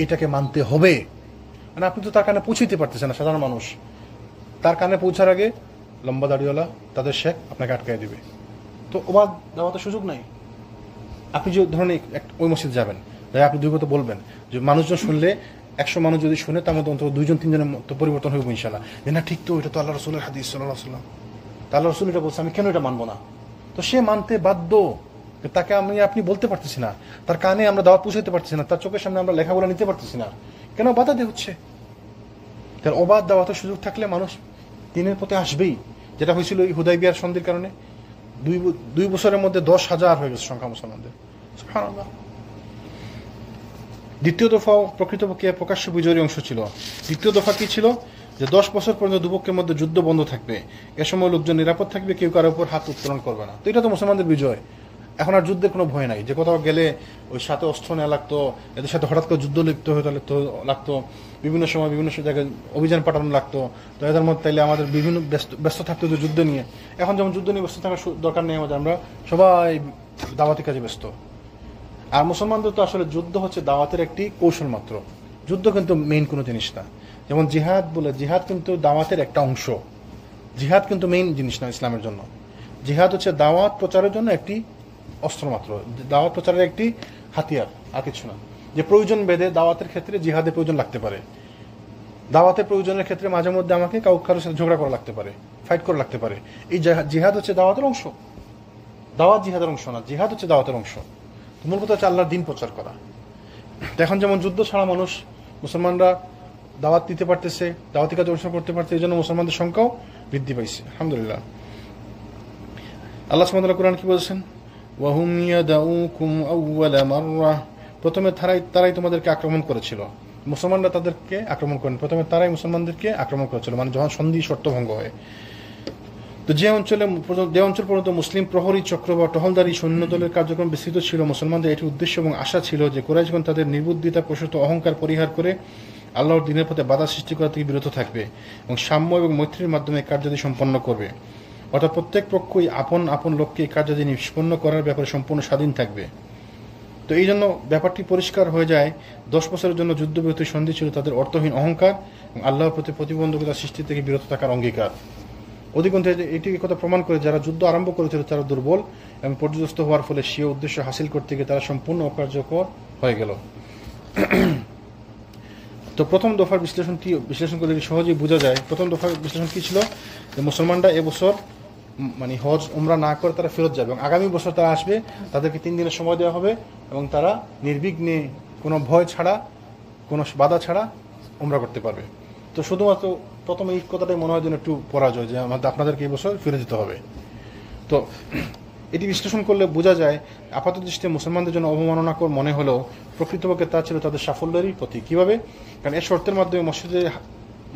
এটাকে মানতে হবে। মানে আপনি তো তার কানে পৌঁছাইতে পারতেছেন না। সাধারণ মানুষ তার কানে পৌঁছার আগে লম্বা দাড়িওয়ালা, তাদের শেখ আপনাকে আটকায় দিবে। তো অবাধ দাওয়াতের সুযোগ নাই। আপনি যে ধরনের ওই মসজিদে যাবেন, যাই আপনি 2 কথা বলবেন, যে মানুষজন শুনলে, 100 মানুষ যদি শুনে, তার মধ্যে অন্তত 2-3 জনের মতো পরিবর্তন হইব ইনশাআল্লাহ, যে না ঠিক তো, এটা তো আল্লাহ রাসূলের হাদিস সাল্লাল্লাহু আলাইহি ওয়াসাল্লাম, আল্লাহ রাসূল এটা বলছে, আমি কেন এটা মানবো না? তো সে মানতে বাধ্য। তাকে আপনি বলতে পারতেছি না, তার কানে আমরা দাওয়াত পৌঁছাইতে পারতেছি না, তার চোখের সামনে আমরা লেখাগুলো নিতে পারতেছি না, কেন? বাধা দিয়ে হচ্ছে। তার অবাধ দাওয়াতের সুযোগ থাকলে মানুষ দিনের পথে আসবেই। যেটা হয়েছিল এই হুদায়বিয়ার সন্ধির কারণে, 2 বছরের মধ্যে 10,000 হয়ে গেছে সংখ্যা মুসলমানদের। সুবহানাল্লাহ। দ্বিতীয় দফাও প্রকৃতপক্ষে প্রকাশ্য বিজয়ের অংশ ছিল। দ্বিতীয় দফা কি ছিল? যে 10 বছর পর্যন্ত দুপক্ষের মধ্যে যুদ্ধ বন্ধ থাকবে, এ সময় লোকজন নিরাপদ থাকবে, কেউ কারোর উপর হাত উত্তোলন করবে না। তো এটা তো মুসলমানদের বিজয়। এখন আর যুদ্ধের কোনো ভয় নাই, যে কোথাও গেলে ওই সাথে অস্ত্র নেওয়া লাগতো, এদের সাথে হঠাৎ করে যুদ্ধ লিপ্ত হতে লাগতো, বিভিন্ন সময় বিভিন্ন জায়গায় অভিযান পাঠানো লাগতো। তো এদের মধ্যে তাইলে আমাদের বিভিন্ন ব্যস্ত থাকতো যুদ্ধ নিয়ে। এখন যেমন যুদ্ধ নিয়ে ব্যস্ত থাকার দরকার নেই আমাদের, আমরা সবাই দাওয়াতি কাজে ব্যস্ত। আর মুসলমানদের তো আসলে যুদ্ধ হচ্ছে দাওয়াতের একটি কৌশল মাত্র, যুদ্ধ কিন্তু মেইন কোনো জিনিস না। যেমন জিহাদ বলে, জিহাদ কিন্তু দাওয়াতের একটা অংশ, জিহাদ কিন্তু মেইন জিনিস না ইসলামের জন্য। জিহাদ হচ্ছে দাওয়াত প্রচারের জন্য একটি অস্ত্র মাত্র, দাওয়াত প্রচারের একটি হাতিয়ার, আর কিছু না। যে প্রয়োজন বেঁধে দাওয়াতের ক্ষেত্রে জিহাদের প্রয়োজন লাগতে পারে, দাওয়াতের প্রয়োজনের ক্ষেত্রে মাঝে মধ্যে আমাকে কারোর সাথে ঝগড়া করা লাগতে পারে, ফাইট করা লাগতে পারে। এই জিহাদ হচ্ছে দাওয়াতের অংশ, দাওয়াত জিহাদের অংশ না, জিহাদ হচ্ছে দাওয়াতের অংশ। মূল কথা হচ্ছে আল্লাহর দিন প্রচার করা। এখন যেমন যুদ্ধ ছাড়া মানুষ, মুসলমানরা দাওয়াত দিতে পারতেছে, দাওয়াতি কাজ অনুসরণ করতে পারছে, এই জন্য মুসলমানদের সংখ্যাও বৃদ্ধি পাইছে, আলহামদুলিল্লাহ। আল্লাহ সুবহানাহু ওয়া তাআলা কুরআন কি বলছেন? ওয়াহুম ইয়াদাউকুম আউওয়ালা মাররা, প্রথমে তারাই তোমাদেরকে আক্রমণ করেছিল। মুসলমানরা তাদেরকে আক্রমণ করেন, প্রথমে তারাই মুসলমানদেরকে আক্রমণ করেছিল, মানে যখন সন্ধি শর্ত ভঙ্গ হয়। তো যে অঞ্চল পর্যন্ত মুসলিম প্রহরী চক্র বা টহলদারি সৈন্যদলের কার্যক্রম বিস্তৃত ছিল, মুসলমানদের এটি উদ্দেশ্য এবং আশা ছিল যে কুরাইশগণ তাদের নির্বুদ্ধিতা প্রসূত অহংকার পরিহার করে আল্লাহর দিনের পথে বাধা সৃষ্টি করা থেকে বিরত থাকবে এবং সাম্য এবং মৈত্রীর মাধ্যমে কার্যাদি সম্পন্ন করবে। অর্থাৎ প্রত্যেক পক্ষই আপন আপন লক্ষ্যে এই কার্যাদি নিষ্পন্ন করার ব্যাপারে সম্পূর্ণ স্বাধীন থাকবে। তো এই জন্য ব্যাপারটি পরিষ্কার হয়ে যায় 10 বছরের জন্য যুদ্ধবিরতি সন্ধি ছিল তাদের অর্থহীন অহংকার এবং আল্লাহর প্রতি প্রতিবন্ধকতা সৃষ্টি থেকে বিরত থাকার অঙ্গীকার। অধিকন্তু এটি কথা প্রমাণ করে যারা যুদ্ধ আরম্ভ করেছিল তারা দুর্বল এবং পর্যদস্ত হওয়ার ফলে সে উদ্দেশ্য হাসিল করতে গিয়ে তারা সম্পূর্ণ অকার্যকর হয়ে গেল। তো প্রথম দফার বিশ্লেষণ করে সহজেই বোঝা যায়। প্রথম দফার বিশ্লেষণ কি ছিল, যে মুসলমানরা এবছর মানে হজ উমরা না করে তারা ফেরত যাবে এবং আগামী বছর তারা আসবে, তাদেরকে 3 দিনের সময় দেওয়া হবে এবং তারা নির্বিঘ্নে কোনো ভয় ছাড়া কোনো বাধা ছাড়া উমরা করতে পারবে। তো শুধুমাত্র প্রথম এই কথাটাই মনে হয় যেন একটু পরাজয়, যে আপনাদেরকে এই বছর ফিরে যেতে হবে। তো এটি বিশ্লেষণ করলে বোঝা যায় আপাত দৃষ্টিতে মুসলমানদের জন্য অবমাননাকর মনে হলেও প্রকৃতপক্ষে তা ছিল তাদের সাফল্যেরই প্রতীক। কীভাবে? কারণ এর শর্তের মাধ্যমে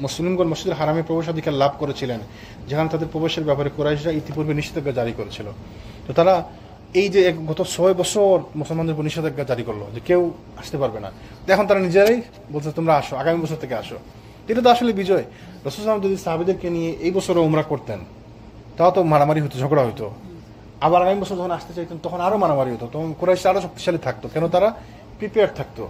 মুসলিমগণ মসজিদের হারামে প্রবেশাধিকার লাভ করেছিলেন, যেখানে তাদের প্রবেশের ব্যাপারে কুরাইশরা ইতিপূর্বে নিষেধাজ্ঞা জারি করেছিল। তো তারা এই যে গত 6 বছর মুসলমানদের উপর নিষেধাজ্ঞা জারি করলো যে কেউ আসতে পারবে না, এখন তারা নিজেরাই বলছে তোমরা আসো, আগামী বছর থেকে আসো। এটা তো আসলে বিজয়। রাসূল সাল্লাল্লাহু আলাইহি ওয়াসাল্লাম যদি সাহাবীদেরকে নিয়ে এই বছরও উমরা করতেন, তাও তো মারামারি হতো, ঝগড়া হতো। আবার আগামী বছর যখন আসতে চাইতেন তখন আরো মারামারি হতো, তখন কুরাইশরা আরো শক্তিশালী থাকতো, কেন তারা প্রিপেয়ার থাকতো।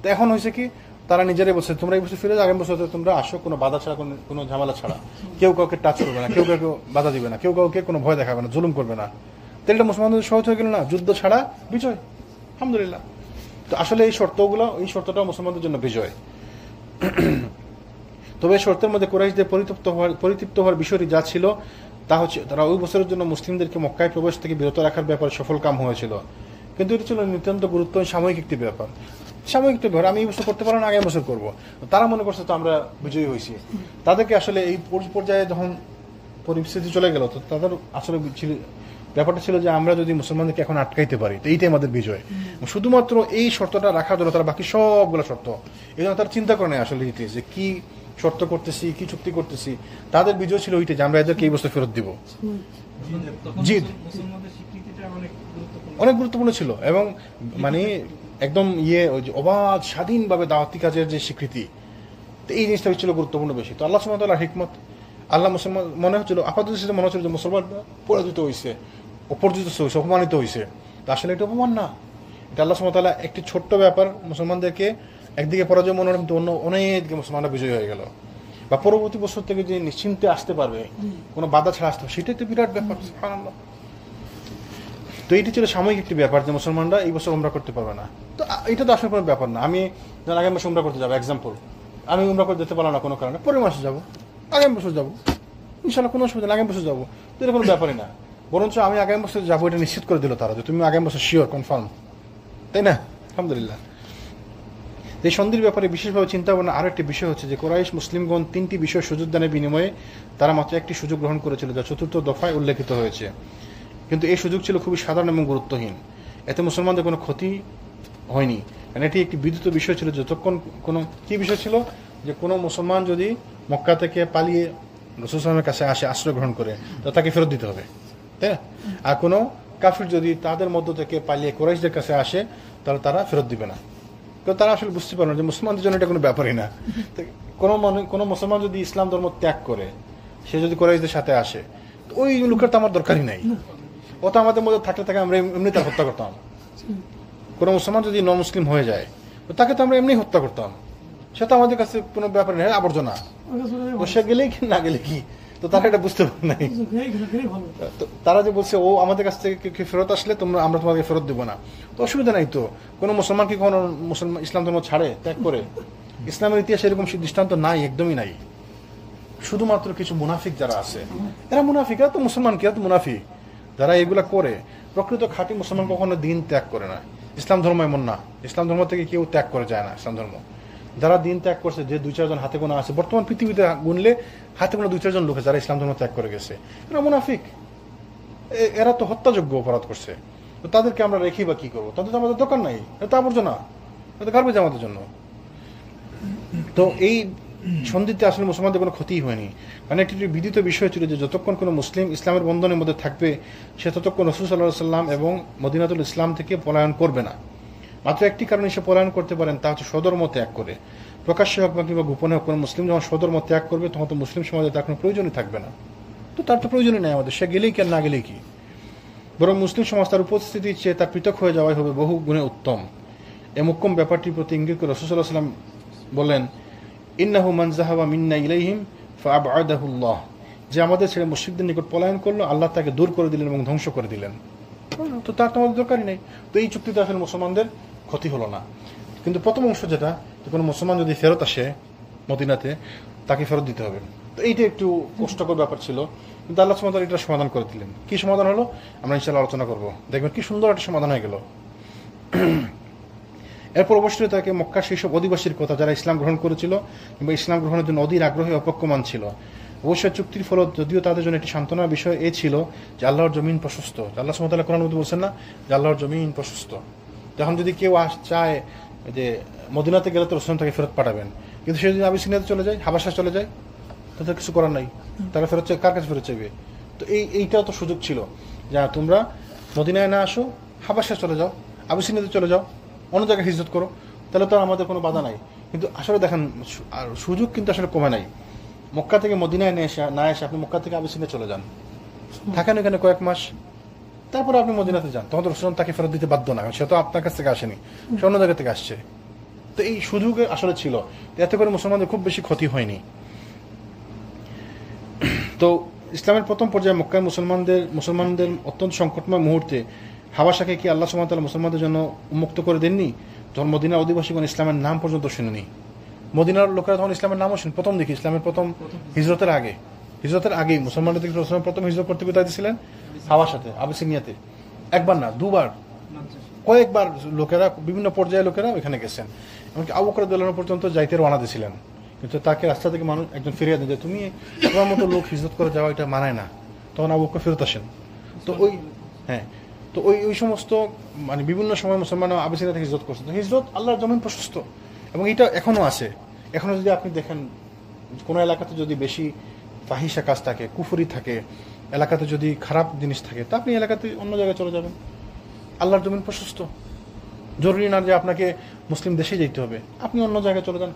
তো এখন হয়েছে কি, তারা নিজেরাই বলছে তোমরা এই বছর ফিরে যাও, আগামী বছর তোমরা আসো, কোনো বাধা ছাড়া, কোনো ঝামেলা ছাড়া, কেউ কাউকে টাচ করবে না, কেউ কাউকে বাধা দিবে না, কেউ কাউকে কোনো ভয় দেখাবে না, জুলুম করবে না। তাহলে এটা মুসলমানদের সহজ হয়ে গেল না, যুদ্ধ ছাড়া বিজয়, আলহামদুলিল্লাহ। তো আসলে এই শর্তটাও মুসলমানদের জন্য বিজয়। তবে এই শর্তের মধ্যে কুরাইশদের পরিতৃপ্ত হওয়ার বিষয়টি যা ছিল তা হচ্ছে তারা ওই বছরের জন্য মুসলিমদেরকে মক্কায় প্রবেশ থেকে বিরত রাখার ব্যাপারে সফল কাম হয়েছিল। কিন্তু এটা ছিল নিতান্ত গুরুত্বপূর্ণ সাময়িক একটি ব্যাপার। আমি এই বছর করতে পারবো না, আগামী বছর করবো। তারা মনে করছে তো আমরা বিজয়ী হয়েছি। তাদেরকে আসলে এই পর্যায়ে যখন পরিস্থিতি চলে গেল, তো তাদের আসলে ব্যাপারটা ছিল যে আমরা যদি মুসলমানদেরকে এখন আটকাইতে পারি তো এইটাই আমাদের বিজয়। শুধুমাত্র এই শর্তটা রাখার জন্য তারা বাকি সবগুলো শর্ত এই জন্য তারা চিন্তা করে নেয় আসলে যে কি শর্ত করতেছি, কি চুক্তি করতেছি। তাদের বিজয় ছিল ওইটা যে আমরা এদেরকে এই বছর ফেরত দিব। জিদ অনেক গুরুত্বপূর্ণ ছিল এবং মানে একদম ওই যে অবাধ স্বাধীনভাবে দাওয়াতি কাজের যে স্বীকৃতি, তো এই জিনিসটা ছিল গুরুত্বপূর্ণ বেশি। তো আল্লাহ সুবহানাহু ওয়া তাআলার হিকমত, আল্লাহ মুসলমান মনে হচ্ছিল আপাতত মনে হচ্ছিল যে মুসলমান পরাজিত হয়েছে, অপরাজিত হয়েছে, অপমানিত হয়েছে। তো আসলে এটা অপমান না, এটা আল্লাহ সুবহানাহু ওয়া তাআলা একটি ছোট্ট ব্যাপার মুসলমানদেরকে একদিকে পরাজয় মনে হলো, কিন্তু অনেক মুসলমানরা বিজয়ী হয়ে গেল, বা পরবর্তী বছর থেকে যে নিশ্চিন্তে আসতে পারবে, কোনো বাধা ছাড়া আসতে পারবে, সেটাই তো বিরাট ব্যাপার। সুবহানাল্লাহ। তো এইটি ছিল সাময়িক একটি ব্যাপার যে মুসলমানরা এই বছর উমরা করতে পারবে না। তো এটা তো আসলে কোনো ব্যাপার না। আমি যখন আগামী বছর উমরা করতে যাবো, এক্সাম্পল, আমি উমরা করতে যেতে পারলাম না কোনো কারণে, পরের মাসে যাবো, আগামী বছর যাবো, ইনশাল্লাহ কোনো অসুবিধা নেই, আগামী বছর যাবো। তো এটা কোনো ব্যাপারই না, বরঞ্চ আমি আগামী বছর যাবো এটা নিশ্চিত করে দিল তারা যে তুমি আগামী বছর শিওর, কনফার্ম, তাই না? আলহামদুলিল্লাহ। এই সন্ধির ব্যাপারে বিশেষভাবে চিন্তা ভাবনা আরো একটি বিষয় হচ্ছে যে কুরাইশ মুসলিমগণ 3টি বিষয় সুযোগ দানের বিনিময়ে তারা মাত্র একটি সুযোগ গ্রহণ করেছিল, যা 4র্থ দফায় উল্লেখিত হয়েছে। কিন্তু এই সুযোগ ছিল খুবই সাধারণ এবং গুরুত্বহীন, এতে মুসলমানদের কোনো ক্ষতি হয়নি। কারণ এটি একটি বিদ্যুৎ বিষয় ছিল, যতক্ষণ কোনো কি বিষয় ছিল যে কোনো মুসলমান যদি মক্কা থেকে পালিয়ে রাসূল সাল্লাল্লাহু আলাইহি ওয়াসাল্লামের কাছে আসে, আশ্রয় গ্রহণ করে, তো তাকে ফেরত দিতে হবে, তাই না? আর কোনো কাফির যদি তাদের মধ্য থেকে পালিয়ে কুরাইশদের কাছে আসে, তাহলে তারা ফেরত দিবে না। তো তারা আসলে বুঝতে পারে না যে মুসলমানদের জন্য এটা কোনো ব্যাপারই না। কোনো মুসলমান যদি ইসলাম ধর্ম ত্যাগ করে, সে যদি কুরাইশদের সাথে আসে, তো ওই লোকের তো আমার দরকারই নাই, ও তো আমাদের মধ্যে থাকলে তাকে আমরা এমনি তার হত্যা করতাম। কোনো মুসলমান যদি নন মুসলিম হয়ে যায়, তো তাকে তো আমরা এমনি হত্যা করতাম, সে তো আমাদের কাছে কোনো ব্যাপার নেই, আবর্জনা, সে গেলেই কি না গেলে কি। তো তারা এটা বুঝতে পারে নাই। তারা যে বলছে ও আমাদের কাছ থেকে ফেরত আসলে আমরা তোমাকে ফেরত দেবো না, তো অসুবিধা নাই। তো কোনো মুসলমান কি কোনো মুসলমান ইসলাম ধর্ম ছাড়ে, ত্যাগ করে? ইসলামের ইতিহাসে এরকম দৃষ্টান্ত নাই, একদমই নাই। শুধুমাত্র কিছু মুনাফিক যারা আছে, এরা মুনাফিক, এরা তো মুসলমান কি, এরা তো মুনাফিক। যারা এগুলা করে, প্রকৃত খাঁটি মুসলমান কখনো দিন ত্যাগ করে না। ইসলাম ধর্ম এমন না, ইসলাম ধর্ম থেকে কেউ ত্যাগ করে যায় না। ইসলাম ধর্ম যারা দিন ত্যাগ করছে, যে 2-4 জন হাতে গোনা আছে, বর্তমান পৃথিবীতে গুনলে হাতে গোনা 2-4 জন লোক যারা ইসলাম ধর্ম ত্যাগ করে গেছে, এরা মুনাফিক, এরা তো হত্যাযোগ্য অপরাধ করছে। তো তাদেরকে আমরা রেখি বা কি করবো? তাদের তো আমাদের দরকার নাই, এটা আবর্জনা, এটা গার্বেজ আমাদের জন্য। তো এই সন্ধিতে আসলে মুসলমানদের কোনো ক্ষতিই হয়নি, মানে একটি বিদিত বিষয় ছিল যে যতক্ষণ কোনো মুসলিম ইসলামের বন্ধনের মধ্যে থাকবে সে ততক্ষণ রাসূল সাল্লাল্লাহু আলাইহি ওয়াসাল্লাম এবং মদিনাতুল ইসলাম থেকে পলায়ন করবে না। মাত্র একটি কারণে সে পলায়ন করতে পারেন, তা হচ্ছে সদর্ম ত্যাগ করে। প্রকাশ্যে হোক বা কিংবা গোপনে হোক কোনো মুসলিম যখন সদর্ম ত্যাগ করবে তখন তো মুসলিম সমাজে তার কোনো প্রয়োজনই থাকবে না। তো তার তো প্রয়োজনই নেই আমাদের, সে গেলেই কি আর না গেলেই কি, বরং মুসলিম সমাজ তার উপস্থিতির চেয়ে তার পৃথক হয়ে যাওয়াই হবে বহু গুণে উত্তম। এ মুক্কম ব্যাপারটির প্রতি ইঙ্গিত করে রাসূল সাল্লাল্লাহু আলাইহি ওয়াসাল্লাম বলেন, ইন্নাহু মান যাহাবা মিন্না ইলাইহিম ফাআবআদাহুল্লাহ, যে আমাদের ছেড়ে মুশরিকদের নিকট পলায়ন করলো আল্লাহ তাকে দূর করে দিলেন এবং ধ্বংস করে দিলেন। তো তার তো আমাদের দরকারই নেই। তো এই চুক্তিতে আসলে মুসলমানদের ক্ষতি হলো না। কিন্তু প্রথম অংশ যেটা, যে কোনো মুসলমান যদি ফেরত আসে মদিনাতে তাকে ফেরত দিতে হবে, তো এইটা একটু কষ্টকর ব্যাপার ছিল, কিন্তু আল্লাহ সুবহানাহু ওয়া তাআলা এটা সমাধান করে দিলেন। কি সমাধান হলো আমরা ইনশাআল্লাহ আলোচনা করব, দেখবেন কি সুন্দর একটা সমাধান হয়ে গেল। এরপর অবশ্যই তাকে মক্কার সেই সব অধিবাসীর কথা যারা ইসলাম গ্রহণ করেছিল কিংবা ইসলাম গ্রহণের জন্য অধীর আগ্রহী অপেক্ষমান ছিল। অবশ্যই চুক্তির ফলত যদিও তাদের জন্য একটি সান্ত্বনার বিষয় এ ছিল যে আল্লাহর জমিন প্রশস্ত। আল্লাহ সুবহানাহু ওয়া তাআলা কোরআনের মধ্যে বলছেন না যে আল্লাহর জমিন প্রশস্ত। যখন যদি কেউ চায় যে মদিনাতে গেলে তো রাসূল তাকে ফেরত পাঠাবেন, কিন্তু সে যদি আবিসিনিয়াতে চলে যায়, হাবাসা চলে যায়, তাদের কিছু করার নাই, তারা ফেরত চাই কার কাছে ফেরত চাইবে? তো এইটাও তো সুযোগ ছিল যে তোমরা মদিনায় না আসো, হাবাসা চলে যাও, আবিসিনিয়াতে চলে যাও, অন্য জায়গায় হিজরত করো, তাহলে তো আমাদের কোনো বাধা নাই। কিন্তু আসলে দেখেন সুযোগ কিন্তু আসলে কমে নাই। মক্কা থেকে মদিনায় না এসে আপনি মক্কা থেকে আবিসিনিয়া চলে যান, থাকেন এখানে কয়েক মাস, তারপরে আপনি মদিনাতে যান, তখন তো রাসূল তাকে ফেরত দিতে বাধ্য না, সে তো আপনার কাছ থেকে আসেনি, সে অন্য জায়গা থেকে আসছে। তো এই সুযোগ আসলে ছিল, এতে করে মুসলমানদের খুব বেশি ক্ষতি হয়নি। তো ইসলামের প্রথম পর্যায়ে মক্কায় মুসলমানদের অত্যন্ত সংকটময় মুহূর্তে হাবাসাকে কি আল্লাহ সুবহানাহু ওয়া তাআলা মুসলমানদের জন্য উন্মুক্ত করে দেননি? যখন মদিনার অধিবাসীগণ ইসলামের নাম পর্যন্ত শুনেনি, মদিনার লোকেরা তখন ইসলামের নামও শুনে প্রথম দেখি ইসলামের প্রথম হিজরতের আগেই মুসলমানদের থেকে প্রথম হিজরত করতে কোথায় দিয়েছিলেন? হাবাসাতে, আবিসিনিয়াতে। একবার না, দুবার, কয়েকবার লোকেরা, বিভিন্ন পর্যায়ে লোকেরা ওইখানে গেছেন। এমনকি আবু বকর রাদিয়াল্লাহু আনহু পর্যন্ত যাইতে রওনা দিয়েছিলেন, কিন্তু তাকে রাস্তা থেকে মানুষ একজন ফিরিয়ে দেন যে তুমি তোমার মতো লোক হিজরত করে যাওয়া এটা মানায় না। তখন আবু বকর ফেরত আসেন। তো তো ওই সমস্ত মানে বিভিন্ন সময় মুসলমান আবিসিনিয়া থেকে হিজরত করছেন। হিজরত আল্লাহর জমিন প্রশস্ত, এবং এটা এখনো আছে। এখনো যদি আপনি দেখেন কোনো এলাকাতে যদি বেশি ফাহিশা কাজ থাকে, কুফরি থাকে, এলাকাতে যদি খারাপ জিনিস থাকে, তা আপনি এলাকাতে অন্য জায়গায় চলে যাবেন। আল্লাহর জমিন প্রশস্ত, জরুরি না যে আপনাকে মুসলিম দেশে যেতে হবে, আপনি অন্য জায়গায় চলে যান,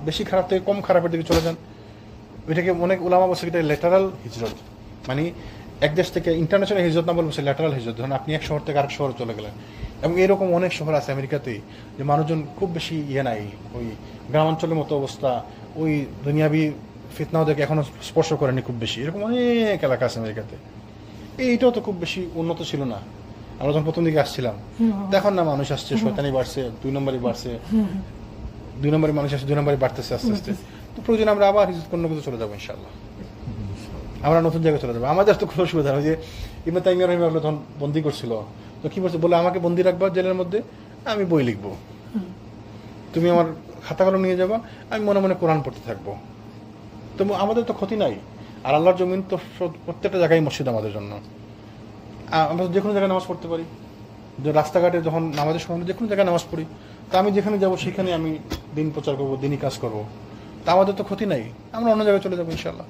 বেশি খারাপ থেকে কম খারাপের দিকে চলে যান। এটাকে অনেক উলামা বলছে এটা ল্যাটারাল হিজরত, মানে এক দেশ থেকে ইন্টারন্যাশনাল হিজরত না বলবো, ল্যাটারাল হিজরত। ধরুন আপনি এক শহর থেকে আরেক শহরে চলে গেলেন, এবং এরকম অনেক শহর আছে আমেরিকাতেই যে মানুষজন খুব বেশি নাই, ওই গ্রামাঞ্চলের মতো অবস্থা, ওই দুনিয়াবি ফিতনা ওদেরকে এখনো স্পর্শ করেনি খুব বেশি, এরকম অনেক এলাকা আছে আমেরিকাতে। এইটাও তো খুব বেশি উন্নত ছিল না আমরা যখন প্রথম দিকে আসছিলাম। দেখুন না মানুষ আসছে, শয়তানি বাড়ছে, 2 নম্বরই বাড়ছে, 2 নম্বরই মানুষ আসছে, 2 নম্বরই বাড়তেছে আস্তে আস্তে। তো প্রয়োজন আমরা আবার হিজরত করতে কিছু চলে যাবো ইনশাআল্লাহ, আমরা নতুন জায়গায় চলে যাবো। আমাদের তো খুব অসুবিধা হয় যে ইবনে তাইমিয়া রাহিমাহুল্লাহ যখন বন্দী করছিল, তো কি বলছে, বলে আমাকে বন্দী রাখবা জেলের মধ্যে, আমি বই লিখবো, তুমি আমার খাতা কলম নিয়ে যাবা, আমি মনে মনে কোরআন পড়তে থাকবো। তো আমাদের তো ক্ষতি নাই, আর আল্লাহর জমিন তো প্রত্যেকটা জায়গায় মসজিদ আমাদের জন্য, আমরা যে কোনো জায়গায় নামাজ পড়তে পারি। যে রাস্তাঘাটে যখন নামাজের সময় যে কোনো জায়গায় নামাজ পড়ি, তা আমি যেখানে যাবো সেখানে আমি দিন প্রচার করবো, দিনই কাজ করবো, তা আমাদের তো ক্ষতি নাই, আমরা অন্য জায়গায় চলে যাবো ইনশাআল্লাহ।